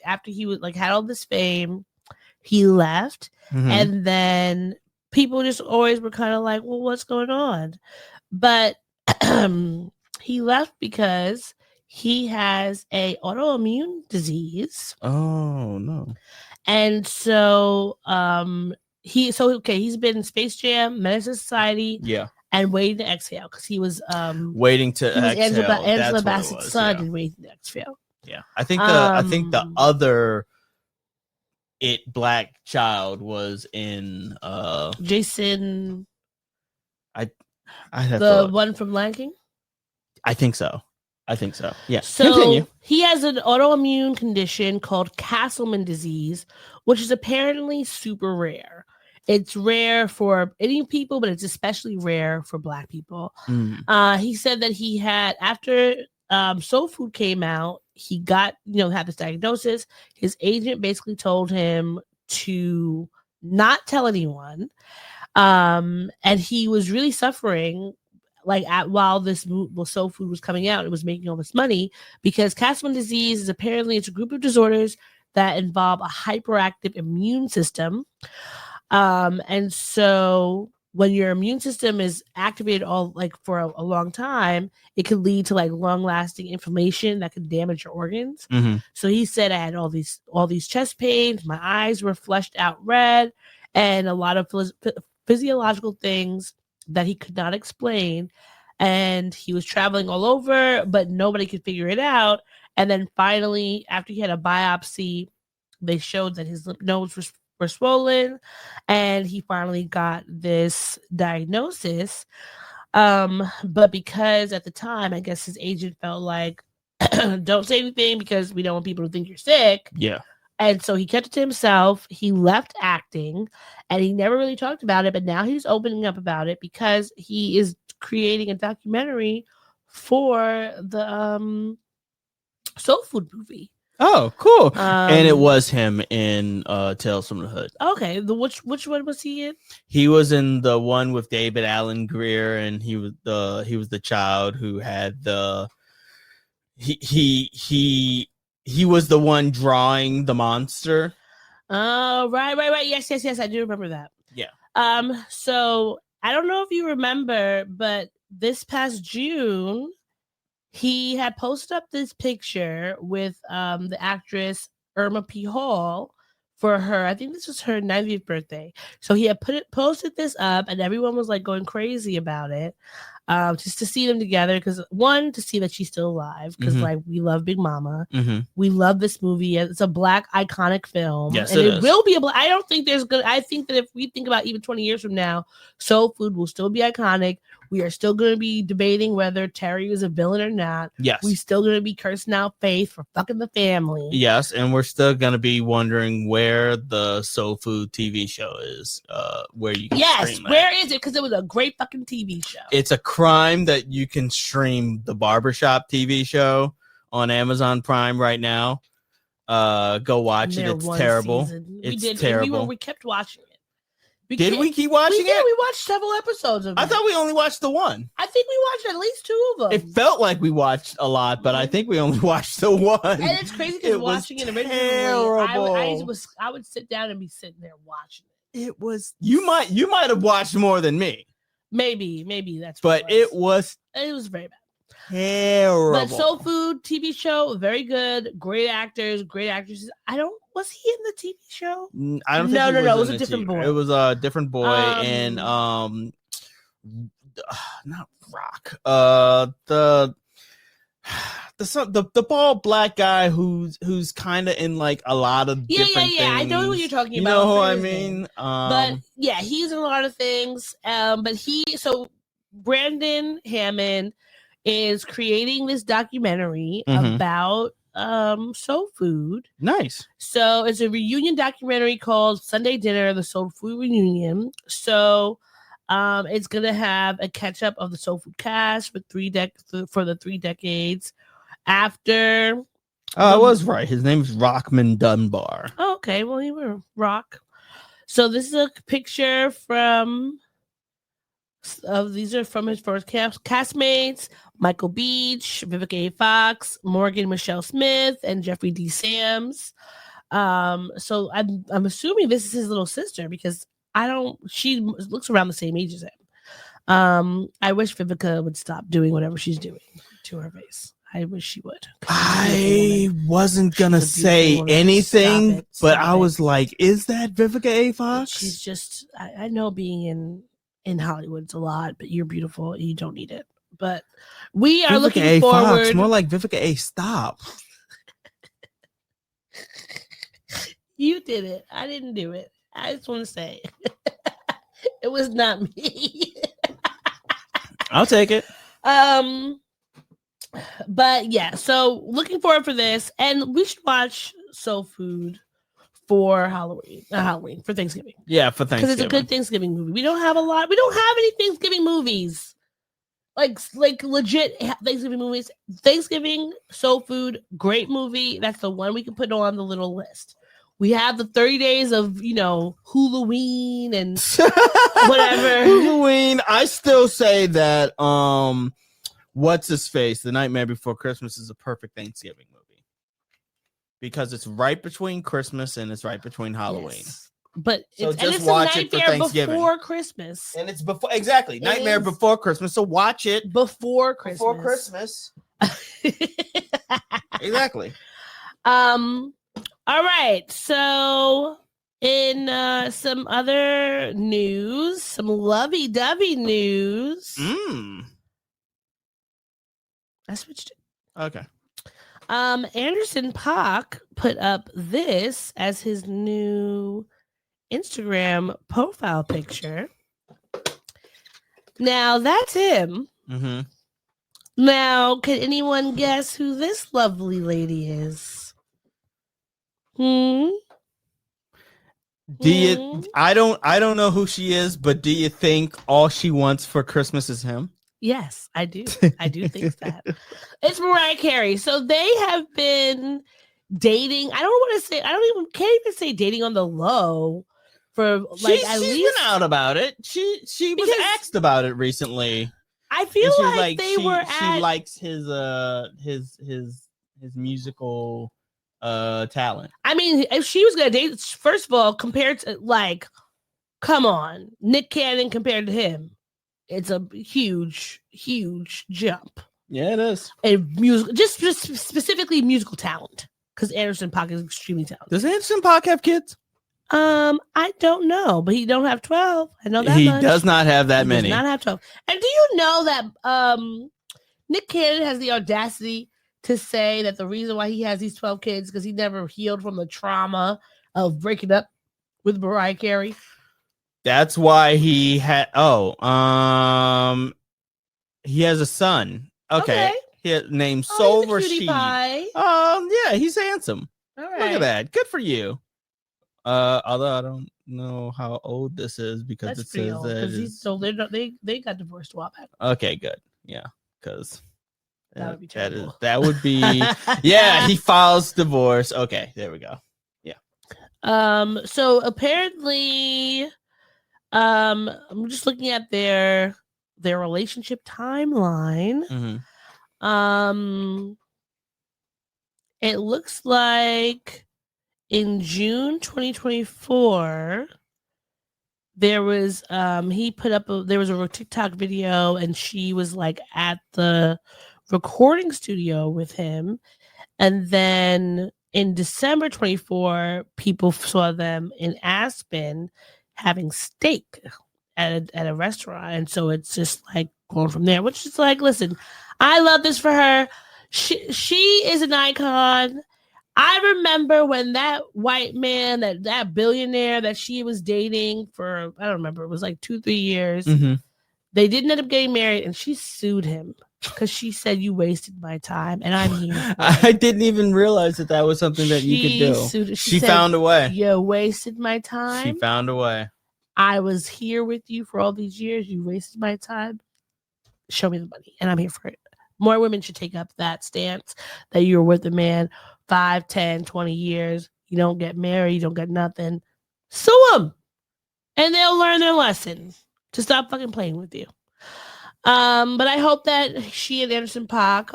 after he was had all this fame, he left. Mm-hmm. And then people just always were kind of like, well, what's going on? But he left because he has a autoimmune disease. Oh no. And so he's been in Space Jam, Menace to Society, Yeah. and Waiting to Exhale because he was Waiting to he was exhale. Angela That's what it Bassett's was, son yeah. in Waiting to Exhale. Yeah. I think the other black child was in Jason, I have the to, one from Lion King. I think so. Yeah. So Continue. he has an autoimmune condition called Castleman disease, which is apparently super rare. It's rare for any people, but it's especially rare for Black people. He said that he had, after Soul Food came out, he got, had this diagnosis. His agent basically told him to not tell anyone. And he was really suffering while this Soul Food was coming out. It was making all this money because Castleman disease is apparently it's a group of disorders that involve a hyperactive immune system. And so when your immune system is activated for a long time, it could lead to long-lasting inflammation that could damage your organs. So he said I had all these chest pains, my eyes were flushed out red, and a lot of physiological things that he could not explain. And he was traveling all over, but nobody could figure it out. And then finally, after he had a biopsy, they showed that his lymph nodes were swollen, and he finally got this diagnosis. But because at the time, I guess his agent felt like, don't say anything because we don't want people to think you're sick. Yeah. And so he kept it to himself. He left acting and he never really talked about it. But now he's opening up about it because he is creating a documentary for the Soul Food movie. Oh, cool. And it was him in Tales from the Hood. Okay. Which one was he in? He was in the one with David Allen Greer, and he was the child who had the he was the one drawing the monster. Oh, right. Yes. I do remember that. Yeah. So I don't know if you remember, but this past June, he had posted up this picture with the actress Irma P. Hall for her. I think this was her 90th birthday. So he had posted this up, and everyone was going crazy about it. Just to see them together, because one, to see that she's still alive, because we love Big Mama. We love this movie. It's a Black iconic film. Yes, and it will be a Black. I don't think I think that if we think about even 20 years from now, Soul Food will still be iconic. We are still going to be debating whether Terry is a villain or not. Yes. We're still going to be cursing out Faith for fucking the family. Yes, and we're still going to be wondering where the Soul Food TV show is. Where you can stream it. Where is it? Because it was a great fucking TV show. It's a crime that you can stream the Barbershop TV show on Amazon Prime right now. Go watch it. It's terrible. It's terrible. We kept watching it. Did we keep watching it? We watched several episodes of it. I thought we only watched the one. I think we watched at least two of them. It felt like we watched a lot, but I think we only watched the one. And it's crazy because watching it originally, I would sit down and be sitting there watching it. It was you might have watched more than me. Maybe that's. But it was very bad. Terrible. But Soul Food TV show, very good. Great actors, great actresses. Was he in the TV show? I don't think no. It was a the different TV. boy. It was a different boy, and not Rock. The bald black guy who's kind of in a lot of different things. I know what you're talking about. You know who I mean? But yeah, he's in a lot of things. But Brandon Hammond is creating this documentary about Soul Food. Nice. So it's a reunion documentary called Sunday Dinner, the Soul Food Reunion. So it's gonna have a catch up of the Soul Food cast for the 3 decades after. I was right. His name is Rockman Dunbar. Oh, okay. Well, you were Rock. So this is a picture these are from his first castmates: Michael Beach, Vivica A. Fox, Morgan Michelle Smith, and Jeffrey D. Sams. So I'm assuming this is his little sister because she looks around the same age as him. I wish Vivica would stop doing whatever she's doing to her face. I wish she would. I wasn't gonna She's a say beautiful woman. anything, Stop it. but Stop I was it. like, "Is that Vivica A. Fox?" She's just. I know being in Hollywood's a lot, but you're beautiful. And you don't need it. But we are Vivica looking A. forward. Fox, more like Vivica A. Stop. You did it. I didn't do it. I just want to say it was not me. I'll take it. But yeah, so looking forward for this, and we should watch Soul Food for Halloween. Halloween for Thanksgiving. Yeah, for Because Thanksgiving. it's a good Thanksgiving movie. We don't have any Thanksgiving movies. Like legit Thanksgiving movies. Thanksgiving, Soul Food, great movie. That's the one we can put on the little list. We have the 30 days of, Halloween and whatever. Halloween. I still say that what's his face? The Nightmare Before Christmas is a perfect Thanksgiving movie. Because it's right between Christmas and it's right between Halloween. Yes. But So it's, just and it's watch a it for nightmare Thanksgiving. before Christmas. And it's exactly Nightmare is Before Christmas. So watch it before Christmas. before Christmas. Exactly. All right. So in some other news, some lovey-dovey news. I switched it. Okay. Anderson Paak put up this as his new Instagram profile picture. Now that's him. Mm-hmm. Now, can anyone guess who this lovely lady is? Do you? I don't know who she is, but do you think all she wants for Christmas is him? Yes, I do. I do think that. It's Mariah Carey. So they have been dating. Can't even say dating on the low for like she's at least been out about it. She was asked about it recently. I feel she was like they were she likes his musical talent. I mean, if she was gonna date, first of all, compared to come on, Nick Cannon compared to him, it's a huge jump. Yeah, it is. And musical, just specifically musical talent, because Anderson Paak is extremely talented. Does Anderson Paak have kids? I don't know, but he don't have 12. I know that he much. does not have that many. Does not have 12. And do you know that Nick Cannon has the audacity to say that the reason why he has these 12 kids because he never healed from the trauma of breaking up with Mariah Carey? That's why he had. He has a son. Okay. He named Soul Rashid. Yeah, he's handsome. All right. Look at that. Good for you. Although I don't know how old this is because it says that they got divorced a while back. Okay, good. Yeah, because that would be terrible. That would be yeah. He files divorce. Okay, there we go. Yeah. So apparently, I'm just looking at their relationship timeline. Mm-hmm. It looks like in June 2024, there was he put up there was a TikTok video and she was like at the recording studio with him, and then in December 24, people saw them in Aspen having steak at a restaurant, and so it's just like going from there. Which is like, listen, I love this for her. She is an icon. I remember when that white man, that billionaire that she was dating for, I don't remember, it was like 2-3 years. Mm-hmm. They didn't end up getting married, and she sued him because she said, "You wasted my time," and I'm here. I didn't even realize that was something that you could do. She said, found a way. You wasted my time. She found a way. I was here with you for all these years. You wasted my time. Show me the money, and I'm here for it. More women should take up that stance that you're with a man 5, 10, 20 years. You don't get married. You don't get nothing. Sue them. And they'll learn their lesson to stop fucking playing with you. But I hope that she and Anderson Paak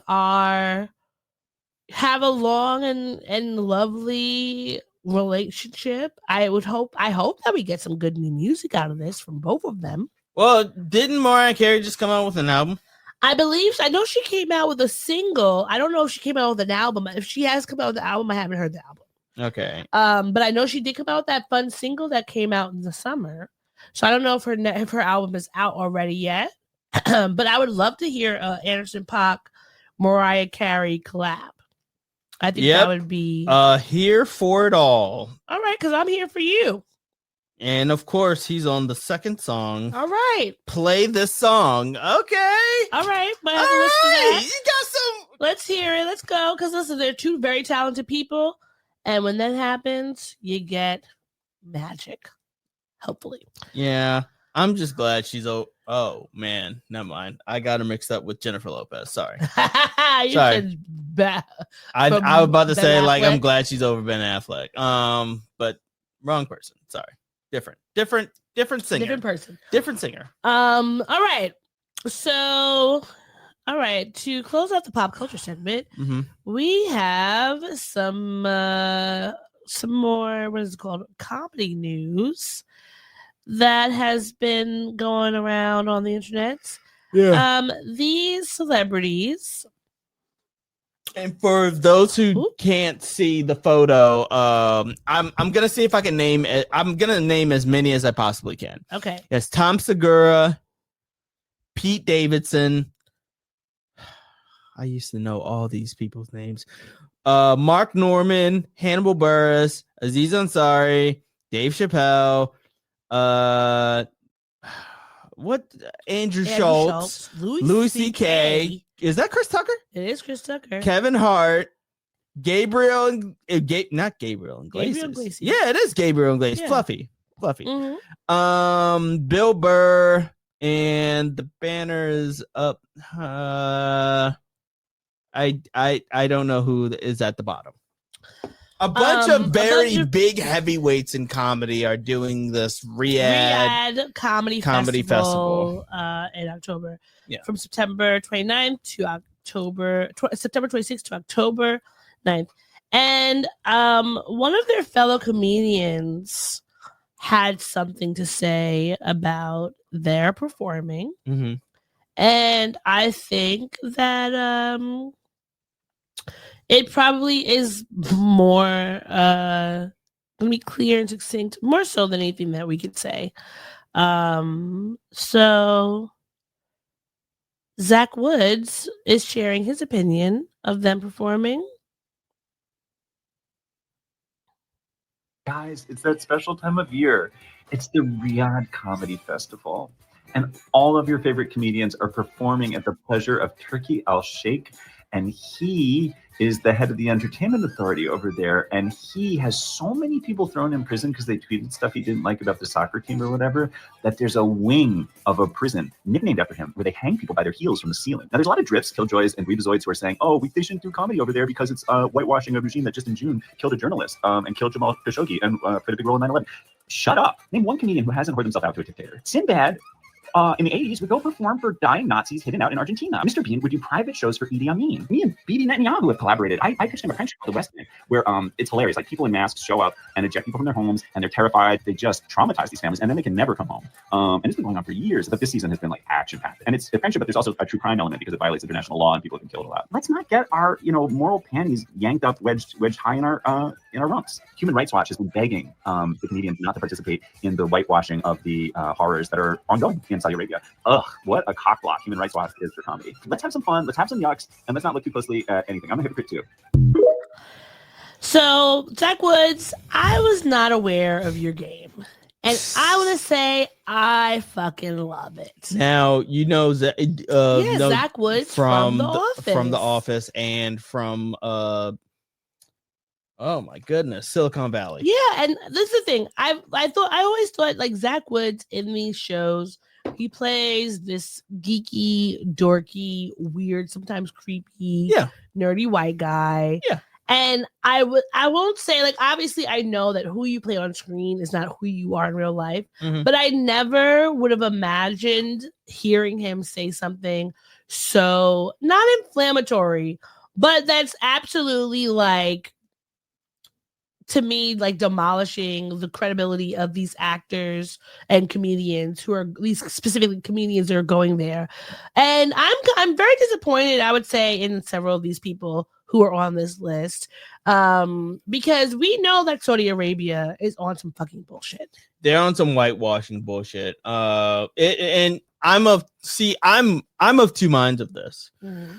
have a long and lovely relationship. I hope that we get some good new music out of this from both of them. Well, didn't Mariah Carey just come out with an album? I know she came out with a single. I don't know if she came out with an album. If she has come out with the album, I haven't heard the album. Okay. But I know she did come out with that fun single that came out in the summer. So I don't know if her album is out already yet. But I would love to hear Anderson .Paak, Mariah Carey collab. I think that would be here for it all. All right, because I'm here for you. And of course, he's on the second song. All right. Play this song. Okay. All right. But All right. You got some. Let's hear it. Let's go. Because listen, they're two very talented people. And when that happens, you get magic. Hopefully. Yeah. I'm just glad she's oh man, never mind. I got her mixed up with Jennifer Lopez. Sorry. Sorry. I was about to say like I'm glad she's over Ben Affleck. But wrong person. Sorry. Different singer. Different person. Different singer. All right. So to close out the pop culture segment, we have some more, what is it called? Comedy news that has been going around on the internet. Yeah. These celebrities. And for those who can't see the photo, I'm gonna see if I can name it. I'm gonna name as many as I possibly can. Okay. Yes, Tom Segura, Pete Davidson. I used to know all these people's names. Mark Norman, Hannibal Buress, Aziz Ansari, Dave Chappelle, Andrew Schultz, Louis C.K. Is that Chris Tucker? It is Chris Tucker. Kevin Hart, Gabriel and not Gabriel Iglesias. Yeah, it is Gabriel Iglesias. Yeah. Fluffy. Mm-hmm. Bill Burr, and the banner is up. I don't know who is at the bottom. A bunch of big heavyweights in comedy are doing this Riyadh Comedy Festival in October. Yeah. From September 29th to September 26th to October 9th. And one of their fellow comedians had something to say about their performing. Mm-hmm. And I think that it probably is more let me clear and succinct, more so than anything that we could say. So Zach Woods is sharing his opinion of them performing. Guys, it's that special time of year. It's the Riyadh Comedy Festival. And all of your favorite comedians are performing at the pleasure of Turki Al-Sheikh. And he is the head of the entertainment authority over there. And he has so many people thrown in prison because they tweeted stuff he didn't like about the soccer team or whatever, that there's a wing of a prison nicknamed after him where they hang people by their heels from the ceiling. Now, there's a lot of drifts, killjoys, and weebazoids who are saying, they shouldn't do comedy over there because it's whitewashing a regime that just in June killed a journalist and killed Jamal Khashoggi and played a big role in 9/11. Shut up. Name one comedian who hasn't whored himself out to a dictator. Sinbad in the 80s would go perform for dying Nazis hidden out in Argentina. Mr. Bean would do private shows for Idi Amin. Me and Bibi Netanyahu have collaborated. I pitched him a friendship called The West Wing, where it's hilarious. Like, people in masks show up and eject people from their homes, and they're terrified. They just traumatize these families, and then they can never come home. And it's been going on for years, but this season has been like action-packed. And it's a friendship, but there's also a true crime element because it violates international law and people have been killed a lot. Let's not get our moral panties yanked up wedged high in our rumps. Human Rights Watch has been begging the comedians not to participate in the whitewashing of the horrors that are ongoing in Saudi Arabia. Ugh, what a cockblock Human Rights Watch is for comedy. Let's have some fun, let's have some yucks, and let's not look too closely at anything. I'm a hypocrite too. So, Zach Woods, I was not aware of your game. And I want to say I fucking love it. Now, Zach Woods from The Office. From The Office and from oh my goodness, Silicon Valley. Yeah, and this is the thing. I always thought like Zach Woods in these shows, he plays this geeky, dorky, weird, sometimes creepy, nerdy white guy. Yeah. And I won't say, like, obviously I know that who you play on screen is not who you are in real life, but I never would have imagined hearing him say something so not inflammatory, but that's absolutely like to me, like demolishing the credibility of these actors and comedians who are, these specifically comedians that are going there. And I'm very disappointed, I would say, in several of these people who are on this list, because we know that Saudi Arabia is on some fucking bullshit. They're on some whitewashing bullshit. And I'm of two minds of this. Mm-hmm.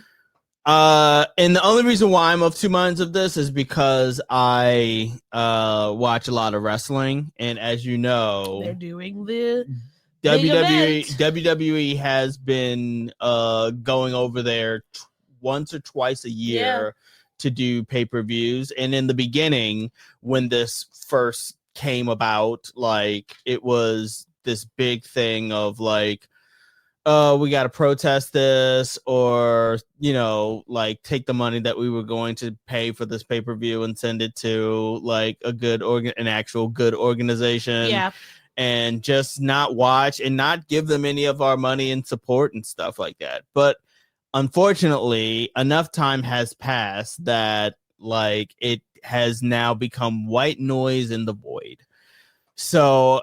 And the only reason why I'm of two minds of this is because I watch a lot of wrestling, and as you know, they're doing the WWE has been going over there once or twice a year to do pay-per-views. And in the beginning, when this first came about, like, it was this big thing of like, we got to protest this, or, you know, like, take the money that we were going to pay for this pay-per-view and send it to like an actual good organization, and just not watch and not give them any of our money and support and stuff like that. But unfortunately, enough time has passed that like it has now become white noise in the void. So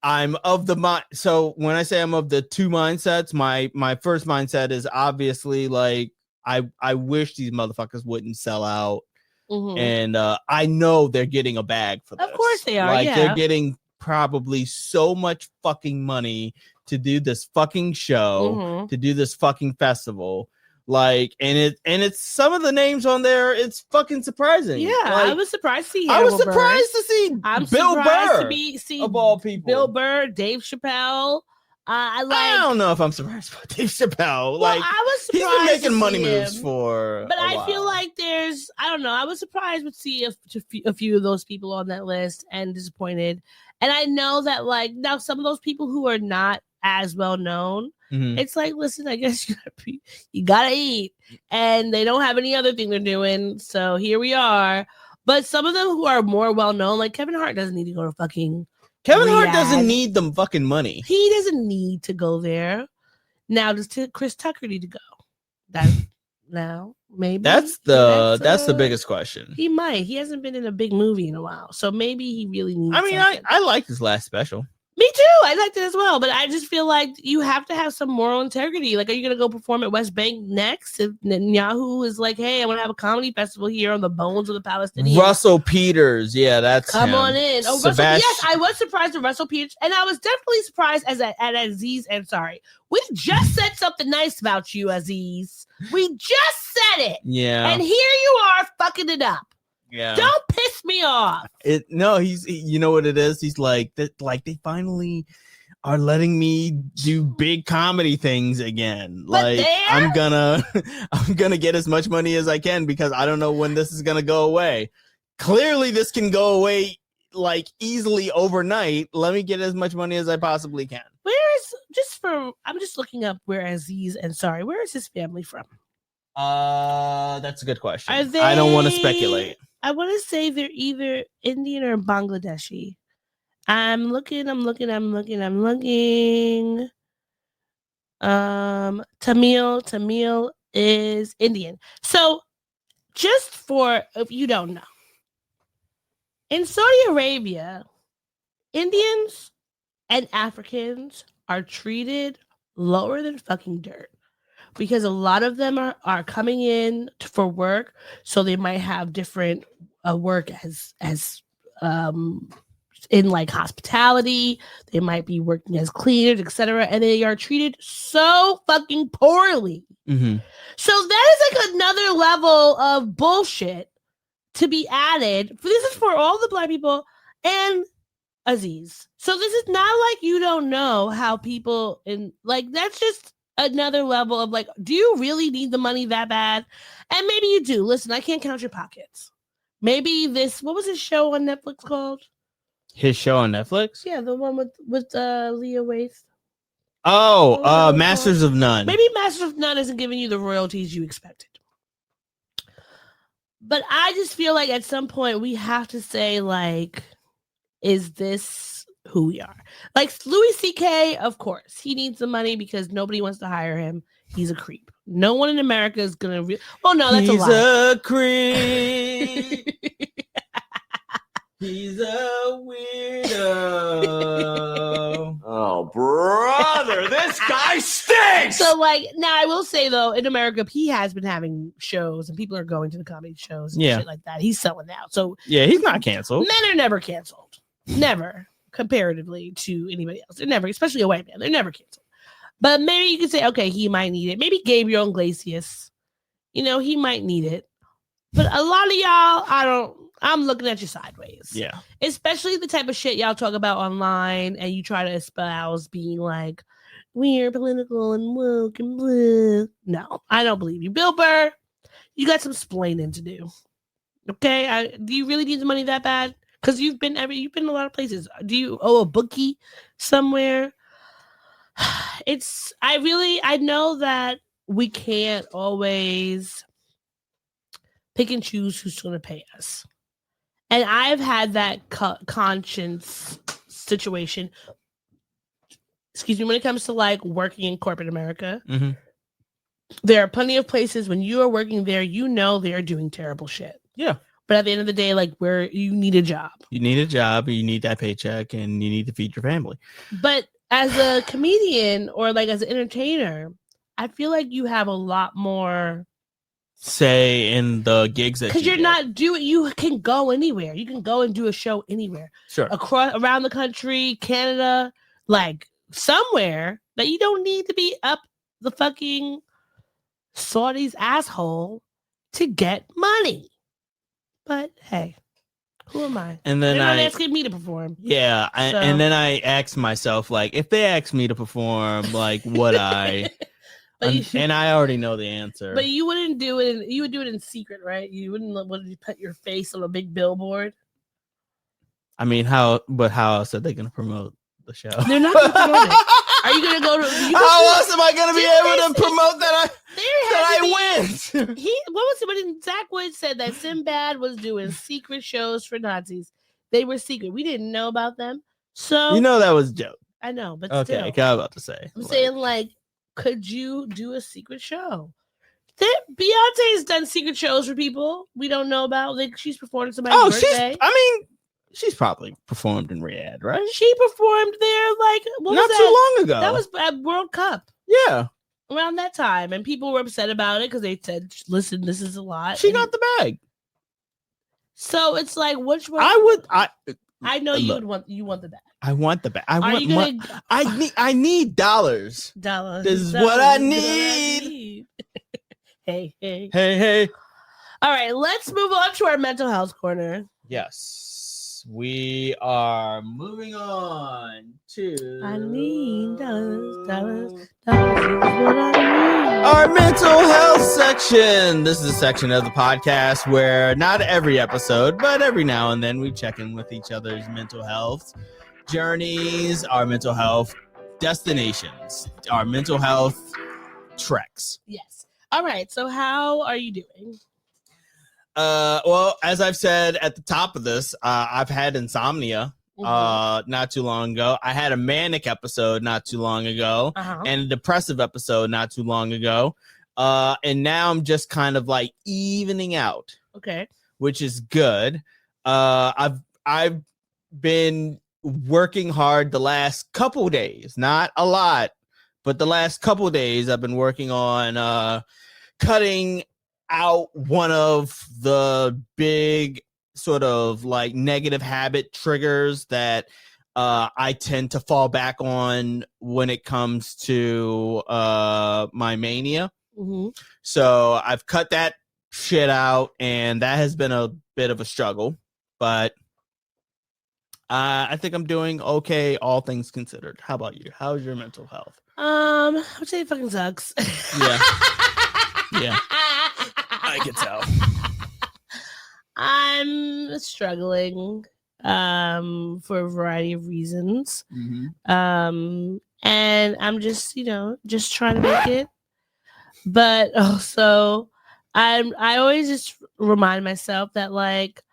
I'm of the mind. So when I say I'm of the two mindsets, my first mindset is obviously like I wish these motherfuckers wouldn't sell out, and I know they're getting a bag for this. Of course they are. Like they're getting probably so much fucking money to do this fucking show, to do this fucking festival. Like, and it's some of the names on there, it's fucking surprising. Yeah, like, I was surprised to see. I was surprised to see Bill Burr, see of all people. Bill Burr, Dave Chappelle. I don't know if I'm surprised about Dave Chappelle. Well, like, I was surprised. He's been making money him, moves for. But I while. feel like I don't know. I was surprised to see a few of those people on that list, and disappointed. And I know that, like, now some of those people who are not as well known, it's like, listen, I guess you gotta eat, and they don't have any other thing they're doing, so here we are. But some of them who are more well known, like Kevin Hart, doesn't need to go to fucking Kevin Riyadh. Hart doesn't need the fucking money. He doesn't need to go there. Now, does Chris Tucker need to go? Now maybe that's the biggest question. He might. He hasn't been in a big movie in a while, so maybe he really needs. I mean, I liked his last special. Me too. I liked it as well, but I just feel like you have to have some moral integrity. Like, are you going to go perform at West Bank next? If Netanyahu is like, hey, I want to have a comedy festival here on the bones of the Palestinians. Russell Peters. Yeah, that's Come him. on in. Oh, yes, I was surprised at Russell Peters. And I was definitely surprised at Aziz Ansari. We just said something nice about you, Aziz. We just said it. Yeah. And here you are fucking it up. Yeah. Don't piss me off. He's you know what it is? He's like that, like they finally are letting me do big comedy things again. But like I'm gonna get as much money as I can because I don't know when this is gonna go away. Clearly this can go away like easily overnight. Let me get as much money as I possibly can. I'm just looking up where Aziz Ansari, where is his family from? That's a good question. I don't want to speculate. I want to say they're either Indian or Bangladeshi. I'm looking. Tamil is Indian. So, just for if you don't know, in Saudi Arabia, Indians and Africans are treated lower than fucking dirt. Because a lot of them are coming in for work, so they might have different work as in like hospitality. They might be working as cleaners, etc., and they are treated so fucking poorly. So that is like another level of bullshit to be added. This is for all the Black people and Aziz. So this is not like you don't know how people in like that's just another level of like, do you really need the money that bad? And maybe you do. Listen, I can't count your pockets. Maybe what was his show on Netflix called? His show on Netflix? Yeah, the one with Leah Waithe. Oh, Masters of None. Maybe Masters of None isn't giving you the royalties you expected. But I just feel like at some point we have to say, like, is this who we are? Like Louis C.K., of course, he needs the money because nobody wants to hire him. He's a creep. No one in America is gonna. Oh no, that's a lie. He's a creep. He's a weirdo. Oh, brother, this guy stinks! So, like, now I will say though, in America, he has been having shows, and people are going to the comedy shows and shit like that. He's selling out. So Yeah, he's not canceled. men are never canceled, never comparatively to anybody else. They're never, especially a white man. They're never canceled. But maybe you could say, okay, he might need it. Maybe Gabriel Iglesias, he might need it. But a lot of y'all, I'm looking at you sideways. Yeah. Especially the type of shit y'all talk about online and you try to espouse being like, we're political and woke and blue. No, I don't believe you. Bill Burr, you got some splaining to do. Okay? Do you really need the money that bad? Because you've been a lot of places. Do you owe a bookie somewhere? I know that we can't always pick and choose who's going to pay us. And I've had that conscience situation, when it comes to like working in corporate America. Mm-hmm. There are plenty of places when you are working there, they're doing terrible shit. Yeah. But at the end of the day, like you need a job. You need a job, you need that paycheck, and you need to feed your family. But as a comedian or like as an entertainer, I feel like you have a lot more say in the gigs that because you can go anywhere. You can go and do a show anywhere. Sure. Around the country, Canada, like somewhere that you don't need to be up the fucking Saudi's asshole to get money. But hey, who am I? And then they're not asking me to perform. Yeah, and then I asked myself, like, if they asked me to perform, like, would I? And I already know the answer. But you wouldn't do it. You would do it in secret, right? You wouldn't want to put your face on a big billboard. I mean, how else are they going to promote the show? They're not going to promote it. Are you going to go to? How else am I going to be able to promote that I win? What was it when Zach Wood said that Sinbad was doing secret shows for Nazis? They were secret. We didn't know about them. So that was a joke. I know, but okay, still. Okay, I was about to say. I'm saying like, could you do a secret show? Beyonce's done secret shows for people we don't know about. Like she's performed somebody's birthday. She's probably performed in Riyadh, right? She performed there like not too long ago. That was at World Cup. Yeah. Around that time. And people were upset about it because they said, listen, this is a lot. She got the bag. So it's like, which one? I know you want the bag. I want the bag. I need dollars. Dollars. This is what I need. Hey. All right, let's move on to our mental health corner. Yes. We are moving on to I need dollars is what I need. Our mental health section. This is a section of the podcast where not every episode, but every now and then we check in with each other's mental health journeys, our mental health destinations, our mental health treks. Yes. All right. So how are you doing? Well, as I've said at the top of this, I've had insomnia not too long ago. I had a manic episode not too long ago and a depressive episode not too long ago. And now I'm just kind of like evening out. Okay. Which is good. I've been working hard the last couple days, not a lot, but the last couple days I've been working on cutting out one of the big sort of like negative habit triggers that I tend to fall back on when it comes to my mania. Mm-hmm. So I've cut that shit out, and that has been a bit of a struggle, but I think I'm doing okay, all things considered. How about you? How's your mental health? I would say it fucking sucks. Yeah. I can tell. I'm struggling for a variety of reasons. Mm-hmm. And I'm just trying to make it. But also I always just remind myself that like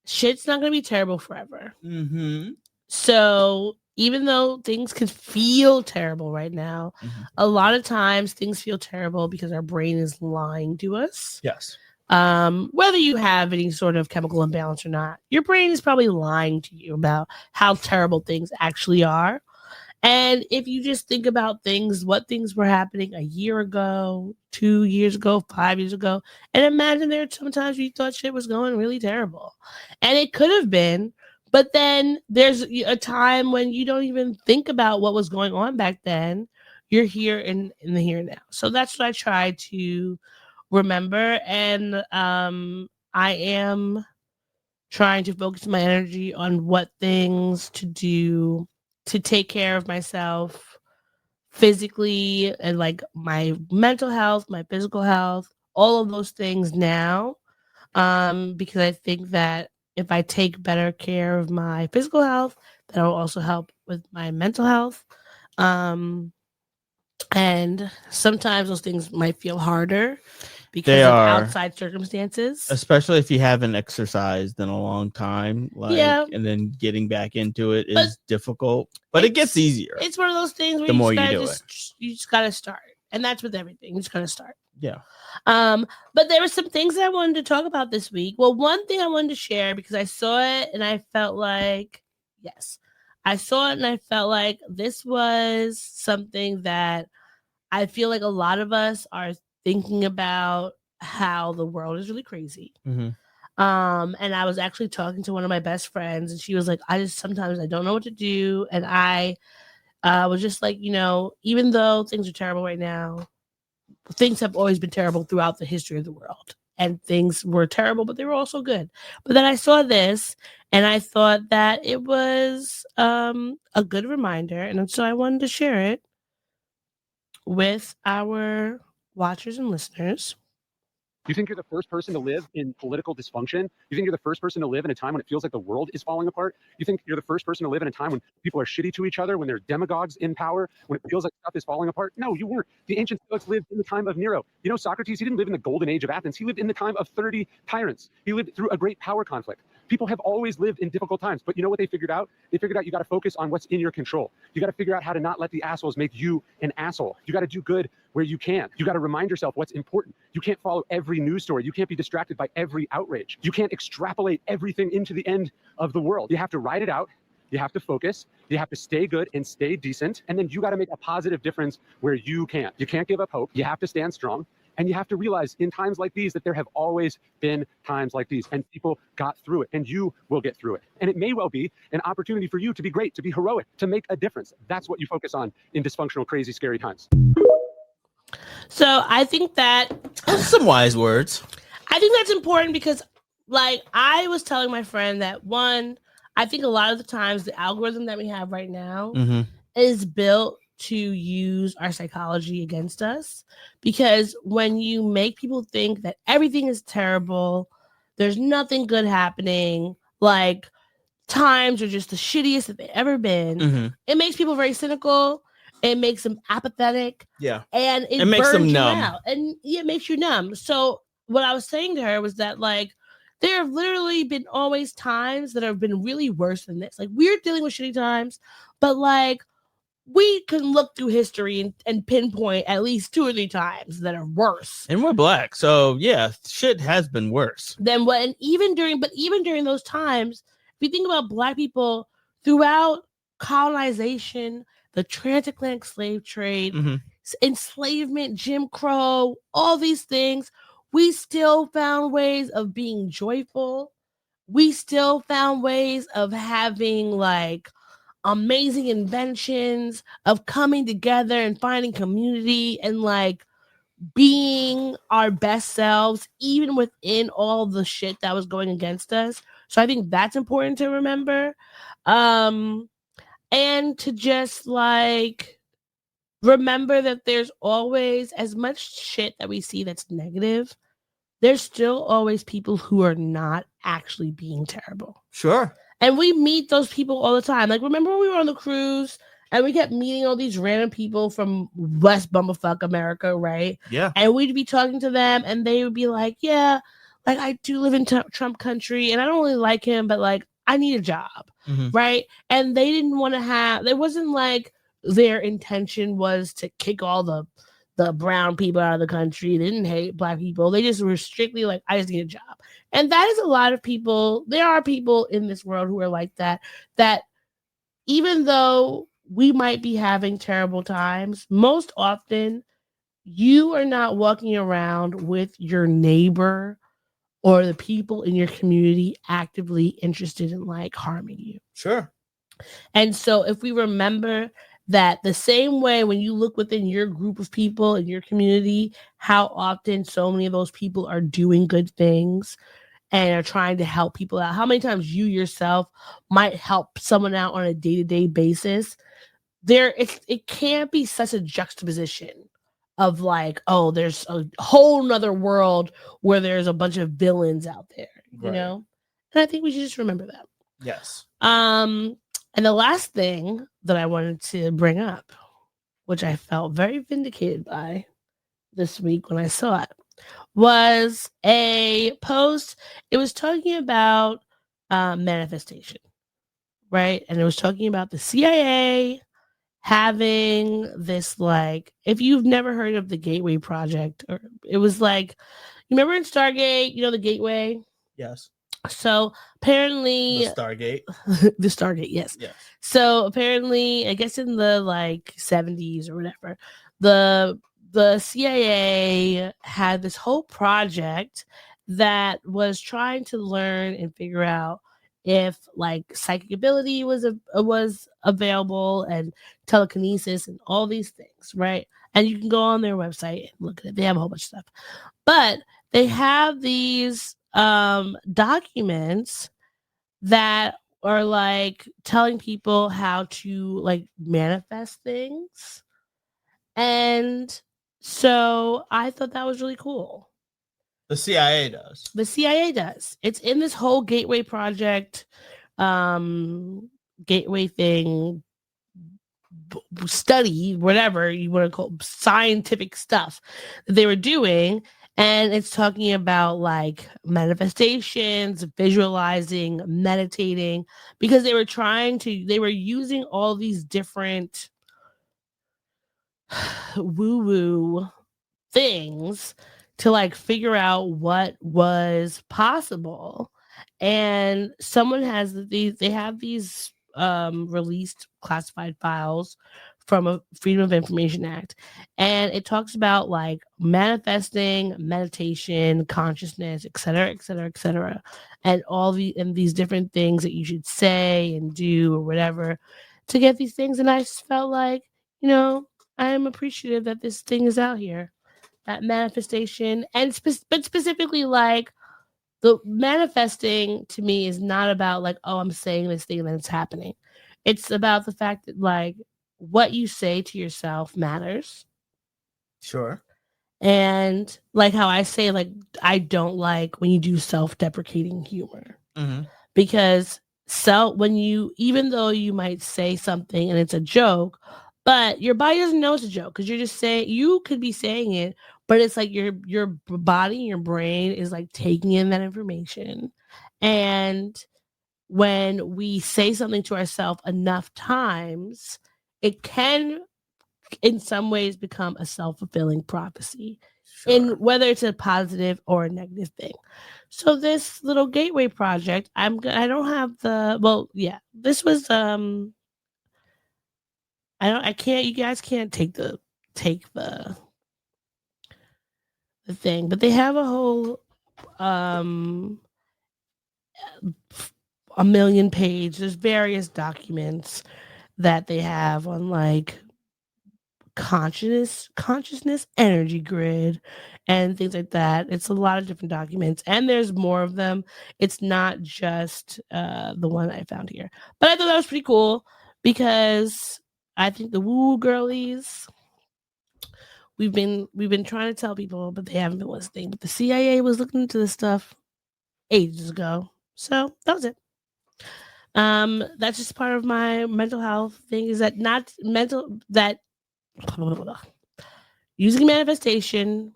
shit's not gonna be terrible forever. Mm-hmm. So even though things can feel terrible right now, a lot of times things feel terrible because our brain is lying to us. Yes. whether you have any sort of chemical imbalance or not, your brain is probably lying to you about how terrible things actually are. And if you just think about what things were happening a year ago, 2 years ago, 5 years ago, and imagine there are sometimes you thought shit was going really terrible. And it could have been, but then there's a time when you don't even think about what was going on back then. You're here in the here and now. So that's what I try to remember. And I am trying to focus my energy on what things to do to take care of myself physically and like my mental health, my physical health, all of those things now. Because I think that if I take better care of my physical health, that will also help with my mental health. And sometimes those things might feel harder because They of are, outside circumstances. especially if you haven't exercised in a long time, and then getting back into it is difficult, but it gets easier. It's one of those things where the more you you do just gotta start, and that's with everything. You just gotta start. Yeah. But there were some things I wanted to talk about this week. Well, one thing I wanted to share because I saw it and I felt like, yes, I saw it and I felt like this was something that I feel like a lot of us are thinking about how the world is really crazy. Mm-hmm. And I was actually talking to one of my best friends and she was like, sometimes I don't know what to do. And I was just like, even though things are terrible right now, things have always been terrible throughout the history of the world. And things were terrible, but they were also good. But then I saw this and I thought that it was a good reminder. And so I wanted to share it with our watchers and listeners. You think you're the first person to live in political dysfunction? You think you're the first person to live in a time when it feels like the world is falling apart? You think you're the first person to live in a time when people are shitty to each other, when there are demagogues in power, when it feels like stuff is falling apart? No, you weren't. The ancient Stoics lived in the time of Nero. Socrates, he didn't live in the golden age of Athens. He lived in the time of 30 tyrants. He lived through a great power conflict. People have always lived in difficult times, but you know what they figured out? They figured out you got to focus on what's in your control. You got to figure out how to not let the assholes make you an asshole. You got to do good where you can. You got to remind yourself what's important. You can't follow every news story. You can't be distracted by every outrage. You can't extrapolate everything into the end of the world. You have to ride it out. You have to focus. You have to stay good and stay decent. And then you got to make a positive difference where you can. You can't give up hope. You have to stand strong. And you have to realize in times like these that there have always been times like these and people got through it and you will get through it. And it may well be an opportunity for you to be great, to be heroic, to make a difference. That's what you focus on in dysfunctional, crazy, scary times. So I think that some wise words. I think that's important because I was telling my friend that one, I think a lot of the times the algorithm that we have right now is built to use our psychology against us, because when you make people think that everything is terrible, there's nothing good happening, like times are just the shittiest that they've ever been, it makes people very cynical. It makes them apathetic. Yeah. And it makes burns them you numb. out. And it makes you numb. So what I was saying to her was that there have literally been always times that have been really worse than this. We're dealing with shitty times, but we can look through history and pinpoint at least 2 or 3 times that are worse. And we're Black, so yeah, shit has been worse than what. And even during those times, if you think about Black people throughout colonization, the transatlantic slave trade, enslavement, Jim Crow, all these things, we still found ways of being joyful. We still found ways of having amazing inventions, of coming together and finding community and being our best selves, even within all the shit that was going against us. So I think that's important to remember. And to just remember that there's always, as much shit that we see that's negative, there's still always people who are not actually being terrible. Sure. And we meet those people all the time. Remember when we were on the cruise and we kept meeting all these random people from West Bumblefuck America, right? Yeah. And we'd be talking to them and they would be like, yeah, I do live in Trump country and I don't really like him, but I need a job, right? And they didn't want to it wasn't their intention was to kick all the the brown people out of the country. They didn't hate black people. They just were strictly like, I just need a job. And that is a lot of people. There are people in this world who are like that, that even though we might be having terrible times, most often you are not walking around with your neighbor or the people in your community actively interested in like harming you. Sure. And so if we remember that the same way when you look within your group of people in your community, how often so many of those people are doing good things and are trying to help people out. How many times you yourself might help someone out on a day-to-day basis? It can't be such a juxtaposition of like, oh, there's a whole nother world where there's a bunch of villains out there, you Right. know? And I think we should just remember that. Yes. And the last thing that I wanted to bring up, which I felt very vindicated by this week when I saw it, was a post. It was talking about manifestation, right? And it was talking about the CIA having this, like, if you've never heard of the Gateway Project, or it was like, you remember in Stargate, the Gateway? Yes. So apparently The Stargate. the Stargate, yes. Yes. So apparently, I guess in the like 70s or whatever, the CIA had this whole project that was trying to learn and figure out if like psychic ability was available, and telekinesis and all these things, right? And you can go on their website and look at it. They have a whole bunch of stuff. But they have these documents that are like telling people how to like manifest things. And so I thought that was really cool. The CIA does. The CIA does. It's in this whole Gateway Project, Gateway thing, study, whatever you want to call scientific stuff that they were doing. And it's talking about like manifestations, visualizing, meditating, because they were using all these different woo-woo things to like figure out what was possible. And someone has they have these released classified files from a Freedom of Information Act, and it talks about like manifesting, meditation, consciousness, etc., and all these different things that you should say and do or whatever to get these things. And I just felt like, I am appreciative that this thing is out here, that manifestation, and but specifically like the manifesting to me is not about like, oh, I'm saying this thing and then it's happening. It's about the fact that like what you say to yourself matters. Sure. And like how I say, like, I don't like when you do self-deprecating humor. Mm-hmm. Because even though you might say something and it's a joke, but your body doesn't know it's a joke because you're just saying, you could be saying it, but it's like your body, your brain is like taking in that information. And when we say something to ourselves enough times, it can, in some ways, become a self-fulfilling prophecy. Sure. In whether it's a positive or a negative thing. So this little Gateway Project, I don't have this was you guys can't take the thing, but they have a whole a million page. There's various documents that they have on like consciousness energy grid and things like that. It's a lot of different documents, and there's more of them. It's not just the one I found here, but I thought that was pretty cool because I think the woo girlies, we've been trying to tell people, but they haven't been listening. But the CIA was looking into this stuff ages ago, so that was it. That's just part of my mental health thing, is that using manifestation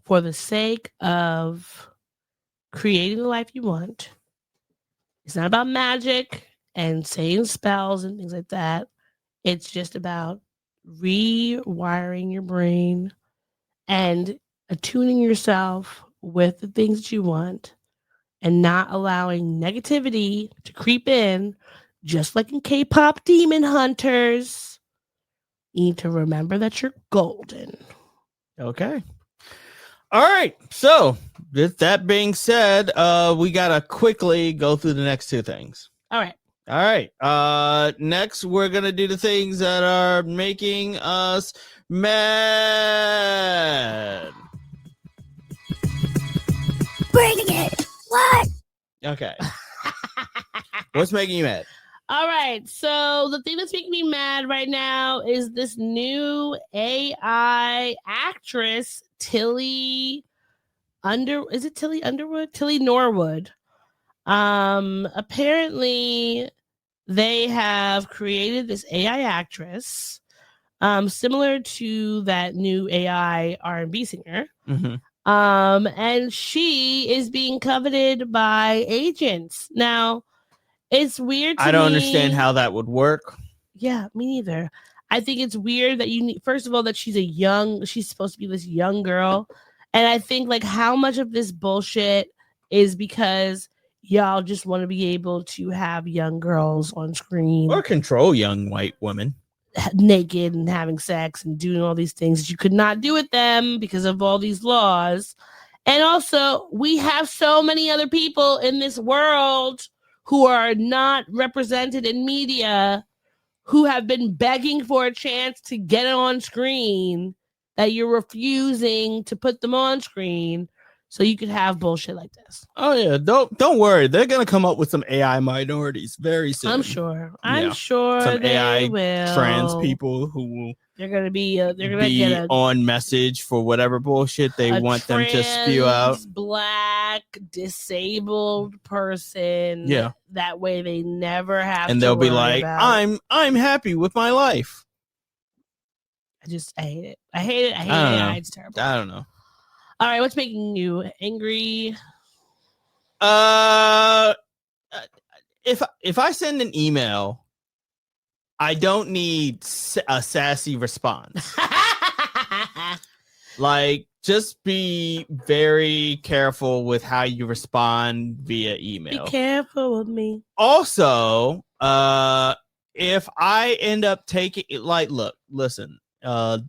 for the sake of creating the life you want. It's not about magic and saying spells and things like that. It's just about rewiring your brain and attuning yourself with the things that you want and not allowing negativity to creep in, just like in K-pop Demon Hunters. You need to remember that you're golden. Okay. All right. So, with that being said, we gotta quickly go through the next two things. All right. All right. Next, we're gonna do the things that are making us mad. Bring it. What? Okay. What's making you mad? All right. So the thing that's making me mad right now is this new AI actress, Tilly Underwood? Tilly Norwood. Apparently they have created this AI actress, similar to that new AI R&B singer. Mm-hmm. And she is being coveted by agents. Now, it's weird to me. I don't understand how that would work. Yeah, me neither. I think it's weird that you need, first of all, that she's supposed to be this young girl. And I think like how much of this bullshit is because y'all just want to be able to have young girls on screen Or control young white women. naked and having sex and doing all these things that you could not do with them because of all these laws. And also, we have so many other people in this world who are not represented in media who have been begging for a chance to get on screen that you're refusing to put them on screen so you could have bullshit like this. Oh yeah, don't worry. They're gonna come up with some AI minorities very soon. I'm sure Some they AI will. trans people who will They're gonna be be get on message for whatever bullshit they want them to spew out. Black disabled person. Yeah. That way they never have And to they'll be worry like, about I'm happy with my life. I hate it. I hate it. AI. It's terrible. I don't know. All right, what's making you angry? If I send an email, I don't need a sassy response. Like, just be very careful with how you respond via email. Be careful with me. Also, if I end up taking it, like, look, listen, at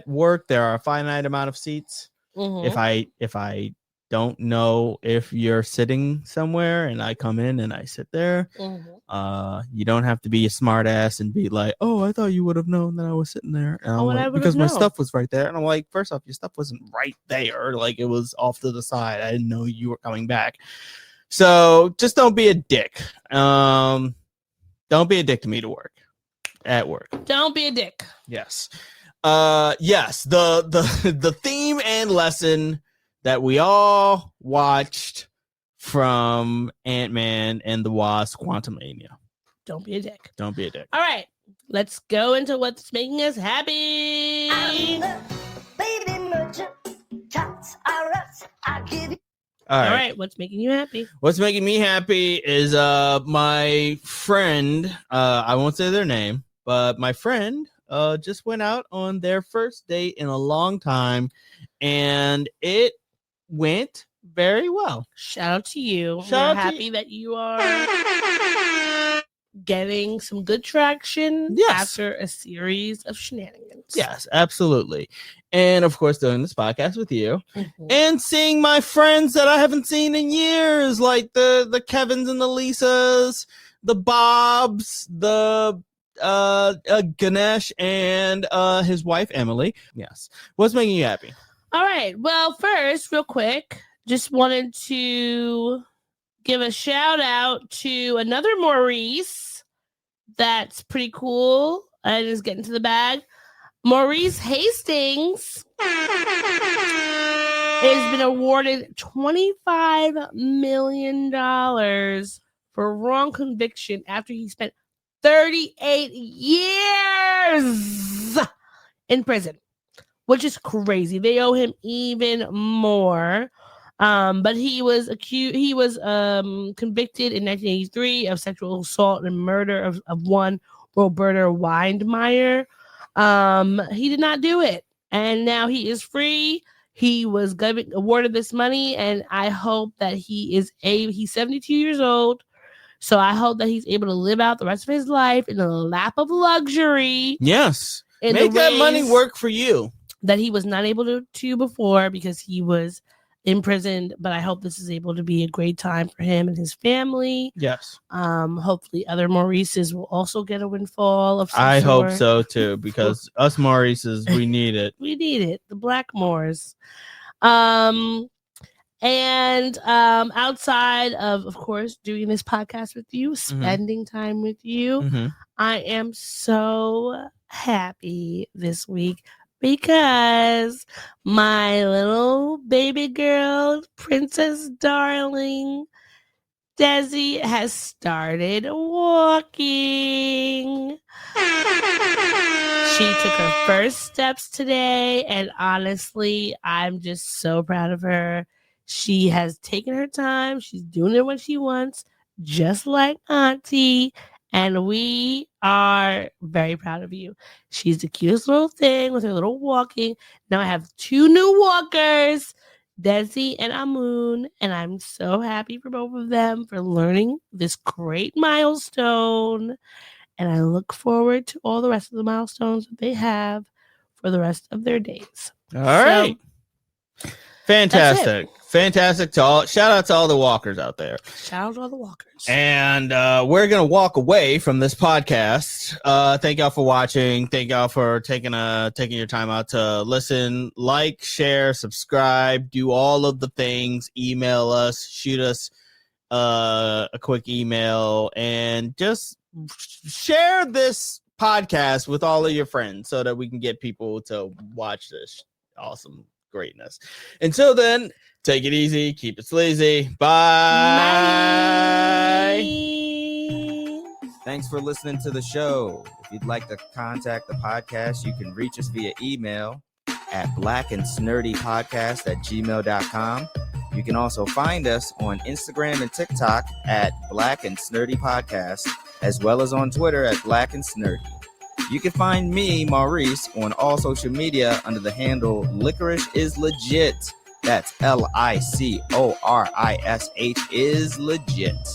work there are a finite amount of seats. Mm-hmm. If I don't know if you're sitting somewhere and I come in and I sit there, you don't have to be a smart ass and be like, oh, I thought you would have known that I was sitting there. And I'm like, because my stuff was right there. And I'm like, first off, your stuff wasn't right there. Like, it was off to the side. I didn't know you were coming back. So just don't be a dick. Don't be a dick to me at work. Don't be a dick. Yes. Yes, the theme and lesson that we all watched from Ant-Man and the Wasp: Quantumania. Don't be a dick. Don't be a dick. All right, let's go into what's making us happy. All right, what's making you happy? What's making me happy is my friend, I won't say their name, but my friend just went out on their first date in a long time, and it went very well. Shout out to you. Shout We're out to happy that you are getting some good traction after a series of shenanigans. Yes, absolutely. And of course, doing this podcast with you and seeing my friends that I haven't seen in years, like the Kevins and the Lisas, the Bobs, the Ganesh and his wife Emily. Yes. What's making you happy? All right. Well, first, real quick, just wanted to give a shout out to another Maurice that's pretty cool and is getting to the bag. Maurice Hastings has been awarded $25 million for wrong conviction after he spent 38 years in prison, which is crazy. They owe him even more. But he was convicted in 1983 of sexual assault and murder of one Roberta Windmeyer. He did not do it. and now he is free. He was awarded this money, and I hope that he's 72 years old. So I hope that he's able to live out the rest of his life in a lap of luxury. Yes. In Make the that money ways work for you. that he was not able to before because he was imprisoned. But I hope this is able to be a great time for him and his family. Yes. Hopefully other Maurices will also get a windfall of some I hope sort. so too, because us Maurices, we need it. We need it. The Blackmores. And outside of course, doing this podcast with you, spending time with you, I am so happy this week because my little baby girl, princess darling, Desi has started walking. She took her first steps today, and honestly, I'm just so proud of her. She has taken her time. She's doing it when she wants, just like Auntie. And we are very proud of you. She's the cutest little thing with her little walking. Now I have 2 new walkers, Desi and Amun, and I'm so happy for both of them for learning this great milestone. And I look forward to all the rest of the milestones that they have for the rest of their days. All right. Fantastic. Fantastic to all. Shout out to all the walkers out there. Shout out to all the walkers. And we're going to walk away from this podcast. Thank y'all for watching. Thank y'all for taking your time out to listen, like, share, subscribe, do all of the things, email us, shoot us a quick email, and just share this podcast with all of your friends so that we can get people to watch this awesome greatness. Until then, take it easy, keep it sleazy. Bye. Thanks for listening to the show. If you'd like to contact the podcast, you can reach us via email at blackandsnerdypodcast@gmail.com. You can also find us on Instagram and TikTok at Black and Snerdy Podcast, as well as on Twitter at Black and Snerdy. You can find me, Maurice, on all social media under the handle Licorish is Legit. That's LICORISH is legit.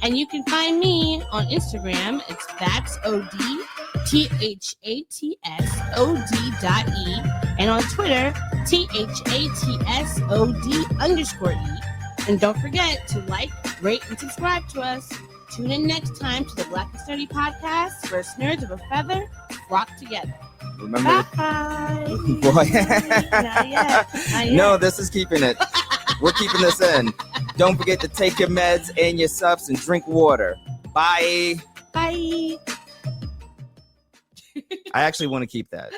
And you can find me on Instagram. It's ThatsOD, and on Twitter, THATSOD_E. And don't forget to like, rate, and subscribe to us. Tune in next time to the Black and Snerdy podcast, where nerds of a feather flock together. Remember? Bye. Boy. Not yet. No, this is keeping it. We're keeping this in. Don't forget to take your meds and your subs and drink water. Bye. Bye. I actually want to keep that.